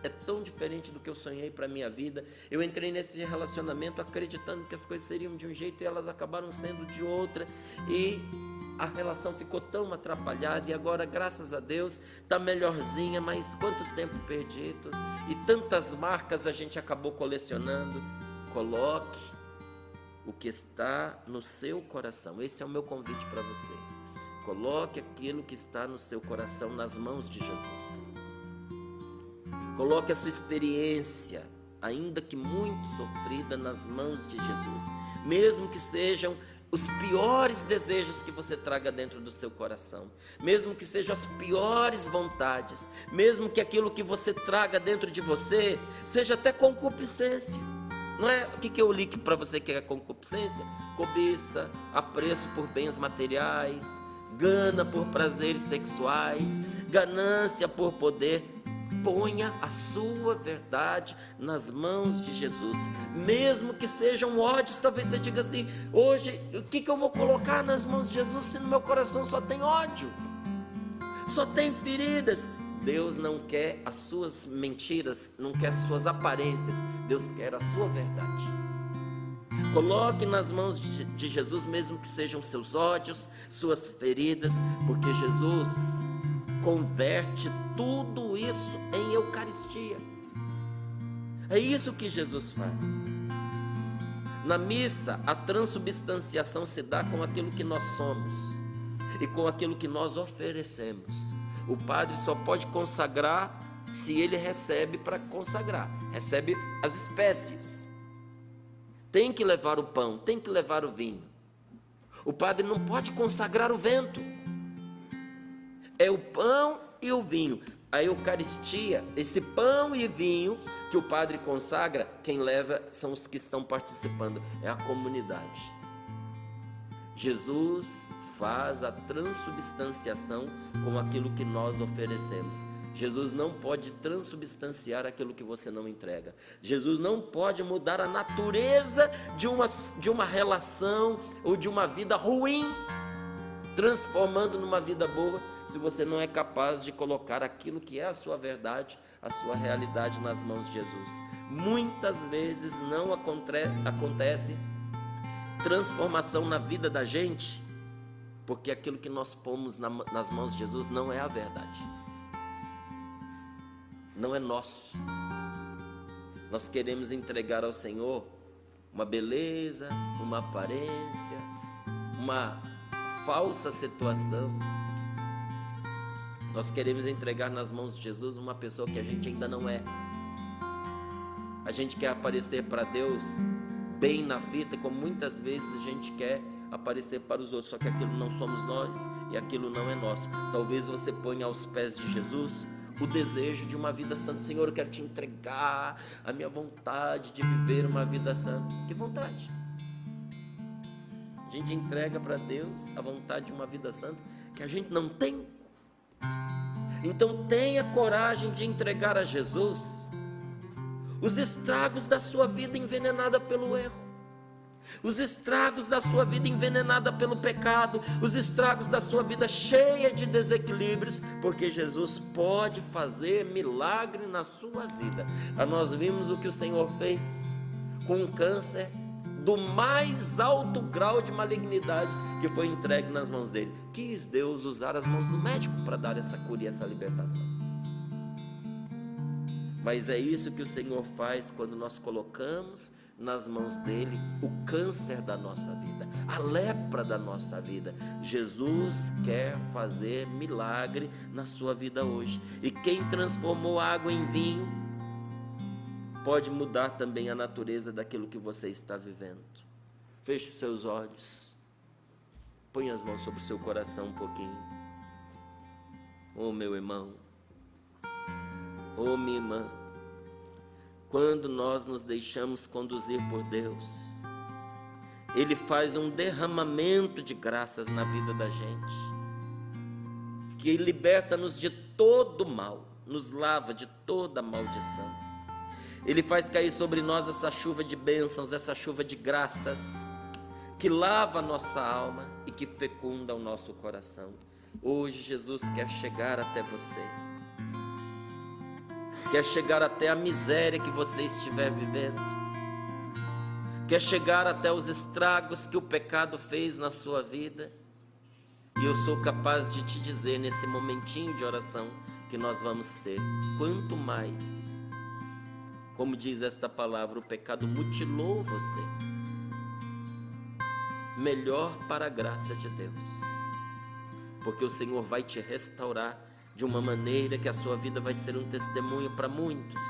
é tão diferente do que eu sonhei para a minha vida. Eu entrei nesse relacionamento acreditando que as coisas seriam de um jeito e elas acabaram sendo de outra. E a relação ficou tão atrapalhada e agora, graças a Deus, está melhorzinha, mas quanto tempo perdido e tantas marcas a gente acabou colecionando. Coloque o que está no seu coração. Esse é o meu convite para você. Coloque aquilo que está no seu coração nas mãos de Jesus. Coloque a sua experiência, ainda que muito sofrida, nas mãos de Jesus. Mesmo que sejam os piores desejos que você traga dentro do seu coração, mesmo que sejam as piores vontades, mesmo que aquilo que você traga dentro de você seja até concupiscência. Não é? O que eu li para você que é concupiscência? Cobiça, apreço por bens materiais, gana por prazeres sexuais, ganância por poder. Ponha a sua verdade nas mãos de Jesus, mesmo que sejam ódios. Talvez você diga assim: hoje, o que eu vou colocar nas mãos de Jesus se no meu coração só tem ódio, só tem feridas? Deus não quer as suas mentiras, não quer as suas aparências. Deus quer a sua verdade. Coloque nas mãos de Jesus, mesmo que sejam seus ódios, suas feridas, porque Jesus converte tudo isso em Eucaristia. É isso que Jesus faz. Na missa, a transubstanciação se dá com aquilo que nós somos e com aquilo que nós oferecemos. O padre só pode consagrar se ele recebe para consagrar, recebe as espécies. Tem que levar o pão, tem que levar o vinho. O padre não pode consagrar o vento. É o pão e o vinho. A Eucaristia, esse pão e vinho que o padre consagra, quem leva são os que estão participando, é a comunidade. Jesus faz a transubstanciação com aquilo que nós oferecemos. Jesus não pode transubstanciar aquilo que você não entrega. Jesus não pode mudar a natureza de uma relação ou de uma vida ruim, transformando numa vida boa, se você não é capaz de colocar aquilo que é a sua verdade, a sua realidade nas mãos de Jesus. Muitas vezes não acontece transformação na vida da gente, porque aquilo que nós pomos nas mãos de Jesus não é a verdade, não é nosso. Nós queremos entregar ao Senhor uma beleza, uma aparência, uma falsa situação. Nós queremos entregar nas mãos de Jesus uma pessoa que a gente ainda não é. A gente quer aparecer para Deus bem na fita, como muitas vezes a gente quer aparecer para os outros, só que aquilo não somos nós e aquilo não é nosso. Talvez você ponha aos pés de Jesus o desejo de uma vida santa. Senhor, eu quero te entregar a minha vontade de viver uma vida santa. Que vontade? A gente entrega para Deus a vontade de uma vida santa que a gente não tem. Então tenha coragem de entregar a Jesus os estragos da sua vida envenenada pelo erro, os estragos da sua vida envenenada pelo pecado, os estragos da sua vida cheia de desequilíbrios, porque Jesus pode fazer milagre na sua vida. Nós vimos o que o Senhor fez com um câncer do mais alto grau de malignidade que foi entregue nas mãos dele. Quis Deus usar as mãos do médico para dar essa cura e essa libertação. Mas é isso que o Senhor faz quando nós colocamos nas mãos dele o câncer da nossa vida, a lepra da nossa vida. Jesus quer fazer milagre na sua vida hoje. E quem transformou água em vinho pode mudar também a natureza daquilo que você está vivendo. Feche os seus olhos, põe as mãos sobre o seu coração um pouquinho. Oh, meu irmão, oh, minha irmã, quando nós nos deixamos conduzir por Deus, Ele faz um derramamento de graças na vida da gente, que liberta-nos de todo mal, nos lava de toda maldição. Ele faz cair sobre nós essa chuva de bênçãos, essa chuva de graças, que lava a nossa alma e que fecunda o nosso coração. Hoje Jesus quer chegar até você, quer chegar até a miséria que você estiver vivendo, quer chegar até os estragos que o pecado fez na sua vida. E eu sou capaz de te dizer nesse momentinho de oração que nós vamos ter, quanto mais, como diz esta palavra, o pecado mutilou você, melhor para a graça de Deus, porque o Senhor vai te restaurar de uma maneira que a sua vida vai ser um testemunho para muitos.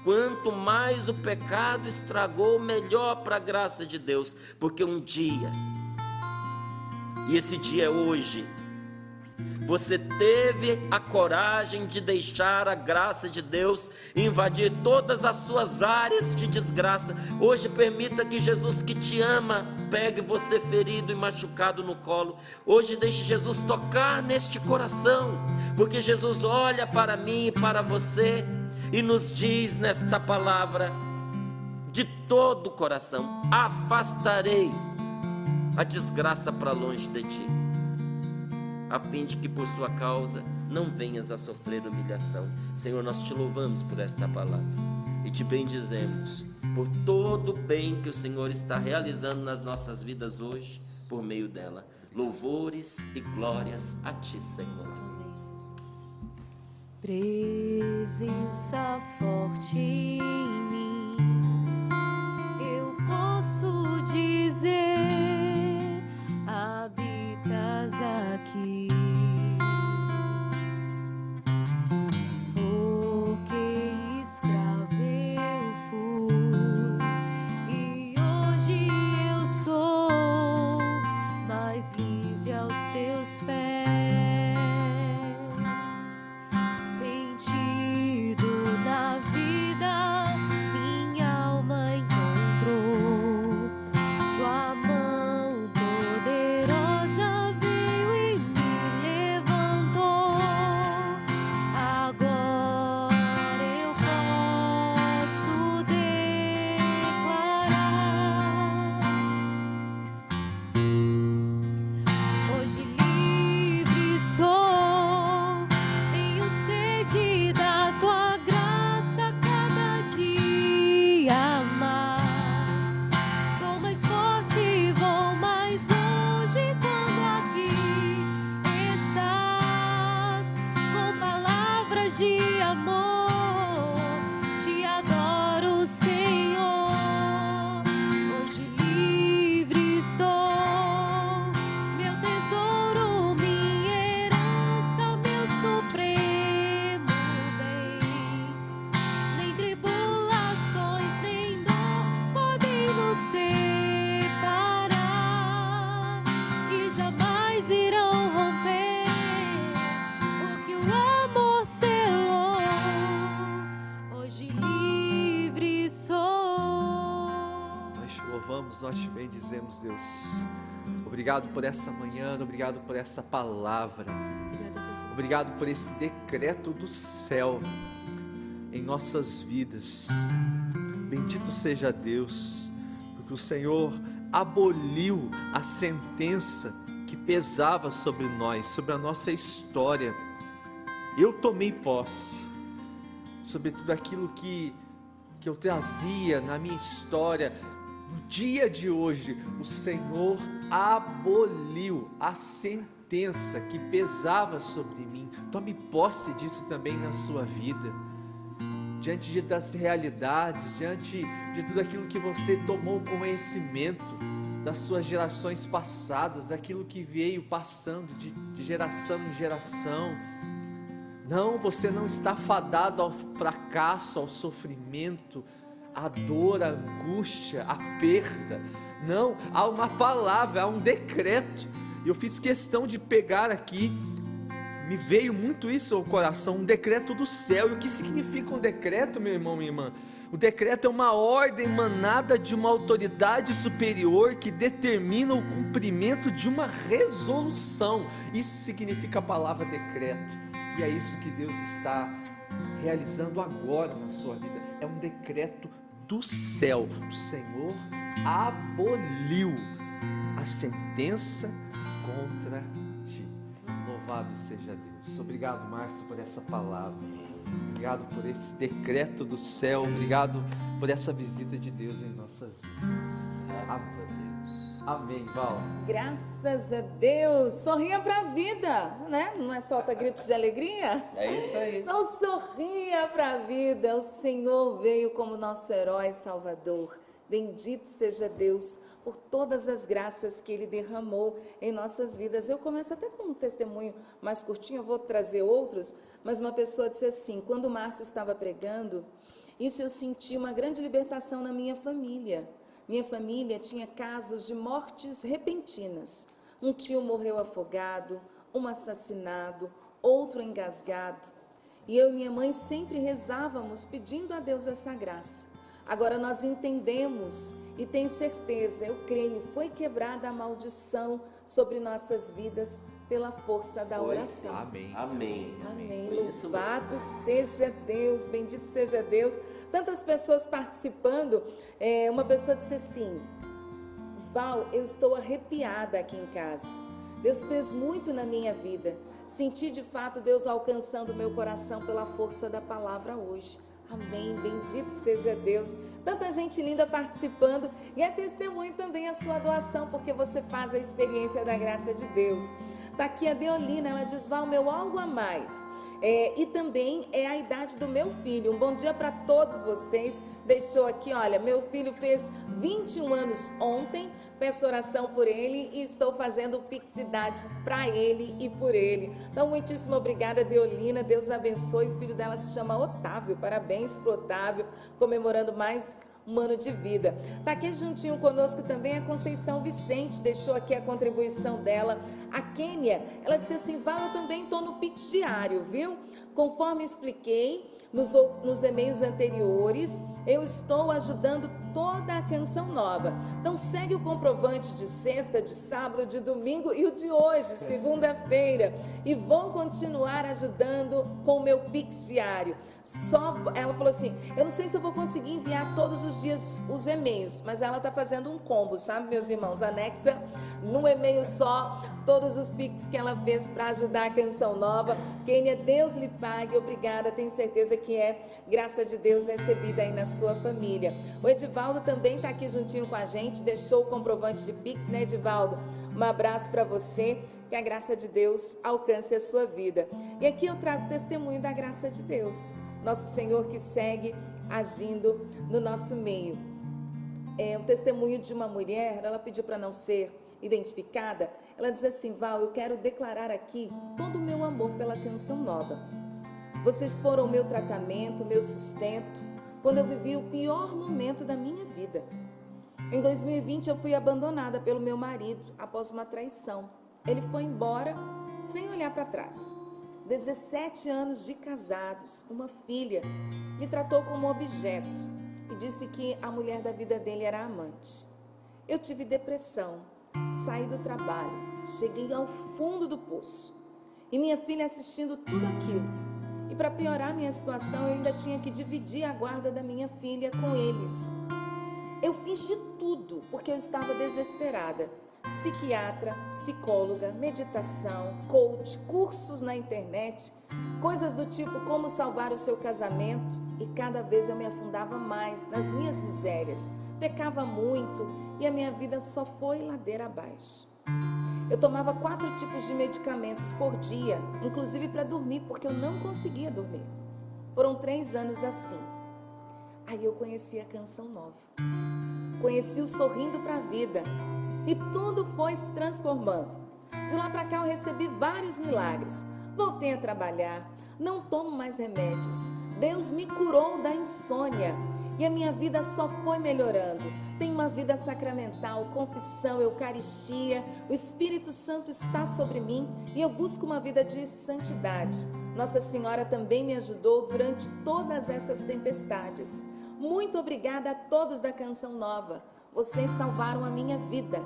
Quanto mais o pecado estragou, melhor para a graça de Deus, porque um dia, e esse dia é hoje, você teve a coragem de deixar a graça de Deus invadir todas as suas áreas de desgraça. Hoje permita que Jesus, que te ama, pegue você ferido e machucado no colo. Hoje deixe Jesus tocar neste coração, porque Jesus olha para mim e para você e nos diz nesta palavra, de todo o coração: afastarei a desgraça para longe de ti, a fim de que por sua causa não venhas a sofrer humilhação. Senhor, nós te louvamos por esta palavra e te bendizemos por todo o bem que o Senhor está realizando nas nossas vidas hoje, por meio dela. Louvores e glórias a ti, Senhor.
Presença forte em mim, eu posso dizer, habitas aqui, porque escravo eu fui e hoje eu sou mais livre aos teus pés. Sentido na vida minha alma encontrou, tua mão poderosa veio e me levantou. Agora eu posso declarar: hoje livre sou, tenho sede da tua graça cada dia mais. Sou mais forte e vou mais longe quando aqui estás, com palavras de amor. Te adoro, Senhor,
nós te bendizemos, Deus. Obrigado por essa manhã, obrigado por essa palavra. Obrigado por esse decreto do céu em nossas vidas. Bendito seja Deus, porque o Senhor aboliu a sentença que pesava sobre nós, sobre a nossa história. Eu tomei posse sobre tudo aquilo que eu trazia na minha história. No dia de hoje, o Senhor aboliu a sentença que pesava sobre mim. Tome posse disso também na sua vida. Diante das realidades, diante de tudo aquilo que você tomou conhecimento das suas gerações passadas, daquilo que veio passando de geração em geração. Não, você não está fadado ao fracasso, ao sofrimento, à dor, à angústia, à perda. Não, há uma palavra, há um decreto. E eu fiz questão de pegar aqui, me veio muito isso ao coração, um decreto do céu. E o que significa um decreto, meu irmão, minha irmã? O decreto é uma ordem emanada de uma autoridade superior que determina o cumprimento de uma resolução. Isso significa a palavra decreto. E é isso que Deus está realizando agora na sua vida. É um decreto do céu. O Senhor aboliu a sentença contra ti. Louvado seja Deus. Obrigado, Márcia, por essa palavra. Obrigado por esse decreto do céu. Obrigado por essa visita de Deus em nossas vidas.
Graças a Deus.
Amém, Val.
Graças a Deus. Sorria para a vida, né? Não é solta gritos de alegria?
É isso aí.
Então sorria para a vida. O Senhor veio como nosso herói salvador. Bendito seja Deus por todas as graças que Ele derramou em nossas vidas. Eu começo até com um testemunho mais curtinho, eu vou trazer outros, mas uma pessoa disse assim: quando o Márcio estava pregando, isso eu senti uma grande libertação na minha família. Minha família tinha casos de mortes repentinas. Um tio morreu afogado, um assassinado, outro engasgado. E eu e minha mãe sempre rezávamos pedindo a Deus essa graça. Agora nós entendemos e tenho certeza, eu creio, foi quebrada a maldição sobre nossas vidas pela força da oração.
Amém.
Amém.
Amém.
Foi isso
Louvado
mesmo.
seja Deus, bendito seja Deus. Tantas pessoas participando. Uma pessoa disse assim: Val, eu estou arrepiada aqui em casa. Deus fez muito na minha vida. Senti de fato Deus alcançando o meu coração pela força da palavra hoje. Amém, bendito seja Deus. Tanta gente linda participando. E é testemunho também a sua doação, porque você faz a experiência da graça de Deus. Está aqui a Deolina, ela diz: Val, meu algo a mais. E também é a idade do meu filho. Um bom dia para todos vocês. Deixou aqui, olha, meu filho fez 21 anos ontem. Peço oração por ele e estou fazendo Pixidade para ele e por ele. Então, muitíssimo obrigada, Deolina. Deus abençoe. O filho dela se chama Otávio. Parabéns para o Otávio, comemorando mais um ano de vida. Está aqui juntinho conosco também a Conceição Vicente, deixou aqui a contribuição dela. A Kênia, ela disse assim: Val, eu também estou no Pix diário, viu? Conforme expliquei nos e-mails anteriores, eu estou ajudando toda a Canção Nova. Então segue o comprovante de sexta, de sábado, de domingo e o de hoje, segunda-feira. E vou continuar ajudando com o meu Pix diário. Ela falou assim: eu não sei se eu vou conseguir enviar todos os dias os e-mails, mas ela está fazendo um combo, sabe, meus irmãos? Anexa num e-mail só todos os Pix que ela fez para ajudar a Canção Nova. Kênia, Deus lhe pague. Obrigada, tenho certeza que é graça de Deus recebida aí na sua família. O Edivaldo também está aqui juntinho com a gente, deixou o comprovante de Pix, né, Edivaldo? Um abraço para você, que a graça de Deus alcance a sua vida. E aqui eu trago testemunho da graça de Deus, nosso Senhor que segue agindo no nosso meio. É um testemunho de uma mulher, ela pediu para não ser identificada. Ela diz assim: Val, eu quero declarar aqui todo o meu amor pela Canção Nova. Vocês foram o meu tratamento, meu sustento, quando eu vivi o pior momento da minha vida. Em 2020 eu fui abandonada pelo meu marido após uma traição. Ele foi embora sem olhar para trás. 17 anos de casados, uma filha, me tratou como objeto e disse que a mulher da vida dele era amante. Eu tive depressão, saí do trabalho, cheguei ao fundo do poço. E minha filha assistindo tudo aquilo. E para piorar minha situação, eu ainda tinha que dividir a guarda da minha filha com eles. Eu fiz de tudo porque eu estava desesperada. Psiquiatra, psicóloga, meditação, coach, cursos na internet, coisas do tipo como salvar o seu casamento. E cada vez eu me afundava mais nas minhas misérias, pecava muito e a minha vida só foi ladeira abaixo. Eu tomava 4 tipos de medicamentos por dia, inclusive para dormir, porque eu não conseguia dormir. Foram 3 anos assim. Aí eu conheci a Canção Nova. Conheci o Sorrindo para a Vida. E tudo foi se transformando. De lá para cá eu recebi vários milagres. Voltei a trabalhar, não tomo mais remédios. Deus me curou da insônia. E a minha vida só foi melhorando. Tenho uma vida sacramental, confissão, eucaristia. O Espírito Santo está sobre mim e eu busco uma vida de santidade. Nossa Senhora também me ajudou durante todas essas tempestades. Muito obrigada a todos da Canção Nova. Vocês salvaram a minha vida.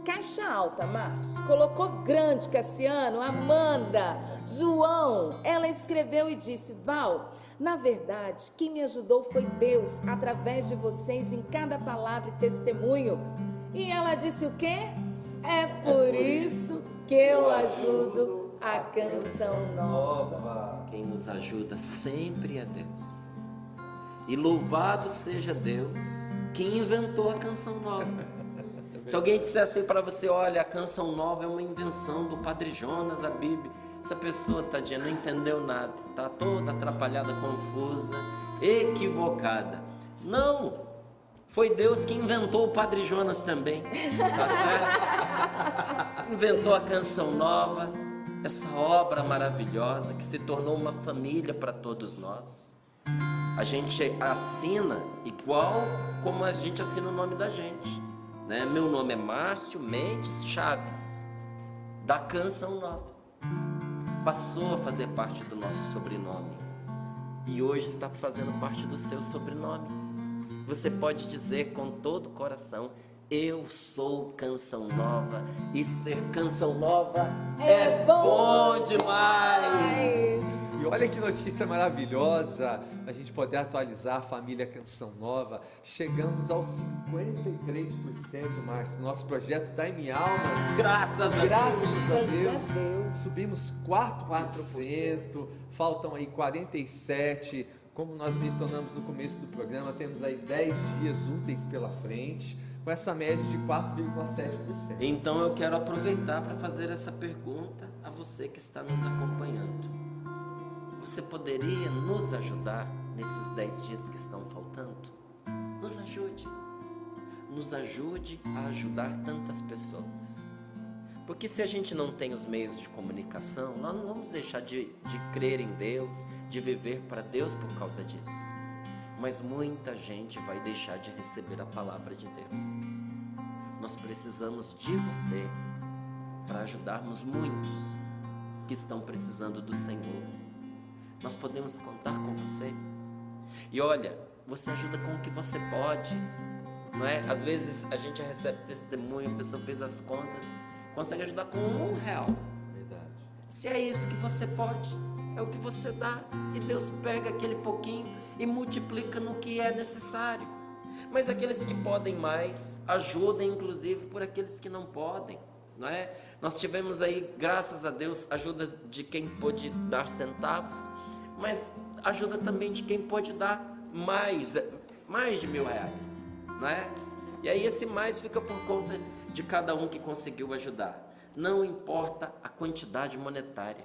Caixa alta, Marcos. Colocou grande, Cassiano, Amanda, João. Ela escreveu e disse: Val, na verdade, quem me ajudou foi Deus, através de vocês, em cada palavra e testemunho. E ela disse o quê? É por isso que eu ajudo a Canção Nova.
Quem nos ajuda sempre é Deus. E louvado seja Deus que inventou a Canção Nova. Se alguém dissesse assim para você: olha, a Canção Nova é uma invenção do Padre Jonas, a Bíblia, essa pessoa, tadinha, não entendeu nada, está toda atrapalhada, confusa, equivocada. Não, foi Deus que inventou o Padre Jonas também, tá certo? Inventou a Canção Nova, essa obra maravilhosa que se tornou uma família para todos nós. A gente assina igual como a gente assina o nome da gente, né? Meu nome é Márcio Mendes Chaves, da Canção Nova. Passou a fazer parte do nosso sobrenome e hoje está fazendo parte do seu sobrenome. Você pode dizer com todo o coração: eu sou Canção Nova, e ser Canção Nova é bom demais.
E olha que notícia maravilhosa, a gente poder atualizar a família Canção Nova. Chegamos aos 53%, Márcio. Nosso projeto está em almas.
Graças a
Deus. Subimos 4%. Faltam aí 47%. Como nós mencionamos no começo do programa, temos aí 10 dias úteis pela frente, com essa média de 4,7%.
Então eu quero aproveitar para fazer essa pergunta a você que está nos acompanhando. Você poderia nos ajudar nesses 10 dias que estão faltando? Nos ajude. Nos ajude a ajudar tantas pessoas. Porque se a gente não tem os meios de comunicação, nós não vamos deixar de crer em Deus, de viver para Deus por causa disso. Mas muita gente vai deixar de receber a palavra de Deus. Nós precisamos de você para ajudarmos muitos que estão precisando do Senhor. Nós podemos contar com você. E olha, você ajuda com o que você pode, não é? Às vezes a gente recebe testemunho, a pessoa fez as contas, consegue ajudar com R$1.
Verdade.
Se é isso que você pode, é o que você dá, e Deus pega aquele pouquinho e multiplica no que é necessário. Mas aqueles que podem mais, ajudem inclusive por aqueles que não podem, não é? Nós tivemos aí, graças a Deus, ajuda de quem pôde dar centavos, mas ajuda também de quem pode dar mais de R$1.000, não é? E aí esse mais fica por conta de cada um que conseguiu ajudar. Não importa a quantidade monetária,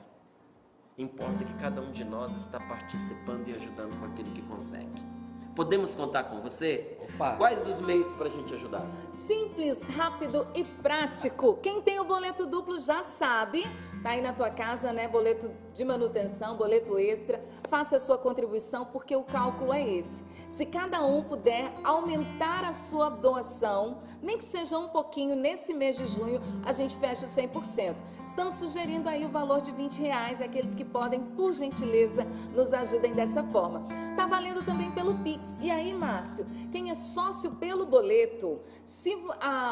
importa que cada um de nós está participando e ajudando com aquilo que consegue. Podemos contar com você?
Opa.
Quais os meios para a gente ajudar?
Simples, rápido e prático. Quem tem o boleto duplo já sabe. Tá aí na tua casa, né? Boleto de manutenção, boleto extra, faça a sua contribuição, porque o cálculo é esse. Se cada um puder aumentar a sua doação, nem que seja um pouquinho, nesse mês de junho, a gente fecha o 100%. Estamos sugerindo aí o valor de R$20, aqueles que podem, por gentileza, nos ajudem dessa forma. Tá valendo também pelo Pix. E aí, Márcio, quem é sócio pelo boleto, se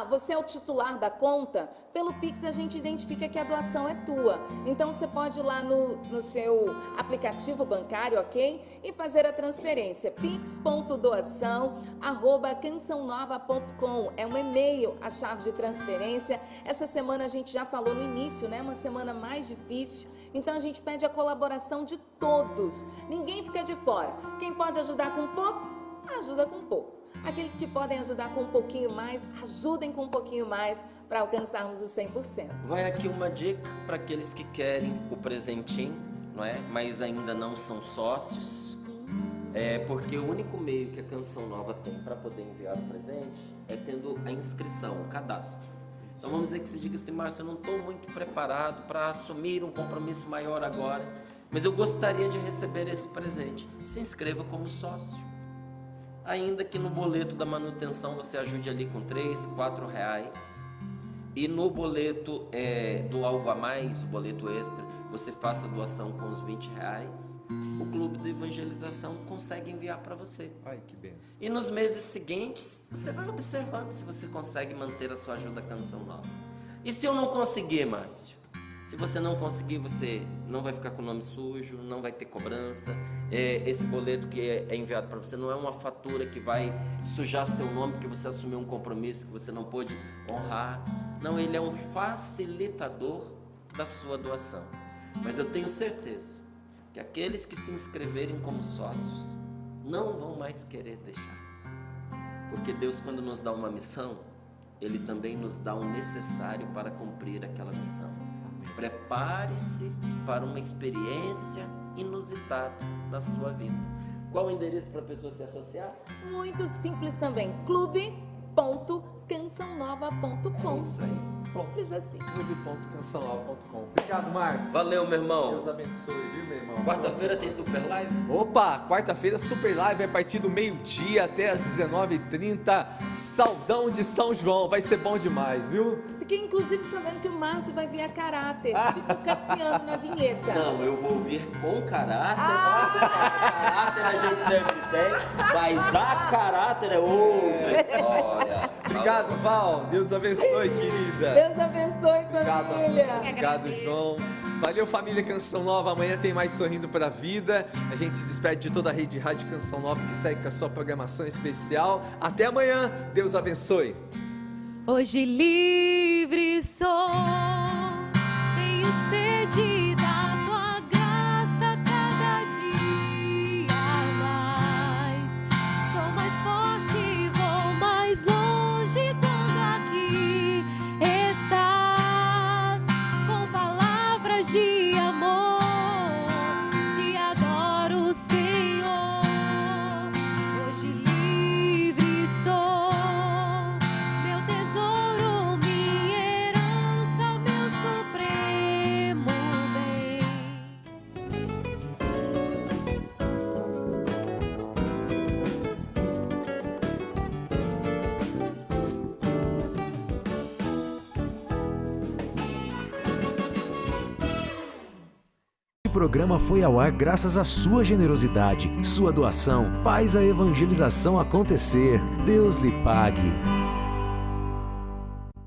você é o titular da conta, pelo Pix a gente identifica que a doação é tua. Então você pode ir lá no seu aplicativo bancário, ok? E fazer a transferência. pix.doação@cançãonova.com. É um e-mail, a chave de transferência. Essa semana a gente já falou no início, né? Uma semana mais difícil. Então a gente pede a colaboração de todos. Ninguém fica de fora. Quem pode ajudar com pouco, ajuda com pouco. Aqueles que podem ajudar com um pouquinho mais, ajudem com um pouquinho mais para alcançarmos os 100%.
Vai aqui uma dica para aqueles que querem o presentinho, não é? Mas ainda não são sócios. Porque o único meio que a Canção Nova tem para poder enviar o presente é tendo a inscrição, o cadastro. Então vamos dizer que você diga assim, Márcio, eu não estou muito preparado para assumir um compromisso maior agora, mas eu gostaria de receber esse presente. Se inscreva como sócio. Ainda que no boleto da manutenção você ajude ali com R$3, R$4. E no boleto do Algo a Mais, o boleto extra, você faça a doação com os R$20. O Clube de Evangelização consegue enviar para você.
Ai, que benção.
E nos meses seguintes, você vai observando se você consegue manter a sua ajuda à Canção Nova. E se eu não conseguir, Márcio? Se você não conseguir, você não vai ficar com o nome sujo, não vai ter cobrança. Esse boleto que é enviado para você não é uma fatura que vai sujar seu nome porque você assumiu um compromisso que você não pôde honrar. Não, ele é um facilitador da sua doação. Mas eu tenho certeza que aqueles que se inscreverem como sócios não vão mais querer deixar. Porque Deus, quando nos dá uma missão, Ele também nos dá o necessário para cumprir aquela missão. Prepare-se para uma experiência inusitada na sua vida. Qual o endereço para a pessoa se associar?
Muito simples também, clube.cançãonova.com.
É isso aí.
Simples assim.
clube.cançãonova.com. Obrigado, Márcio.
Valeu, meu irmão.
Deus abençoe, viu, meu irmão?
Quarta-feira tem Super Live?
Opa, quarta-feira Super Live a partir do meio-dia até as 19h30. Saldão de São João, vai ser bom demais, viu?
Fiquei inclusive sabendo que o Márcio vai vir a caráter, tipo Cassiano na vinheta.
Não, eu vou vir com caráter. Caráter a gente sempre tem, mas a caráter é outra história.
Obrigado, Val. Deus abençoe, querida.
Deus abençoe, família.
Obrigado, João. Valeu, família Canção Nova. Amanhã tem mais Sorrindo para a Vida. A gente se despede de toda a rede Rádio Canção Nova que segue com a sua programação especial. Até amanhã. Deus abençoe.
Hoje livre sou, tenho sede da tua graça cada dia mais. Sou mais forte, vou mais longe quando aqui estás, com palavras de amor, te adoro, Senhor. Hoje livre sou, meu tesouro, minha herança, meu supremo bem.
O programa foi ao ar graças à sua generosidade. Sua doação faz a evangelização acontecer. Deus lhe pague.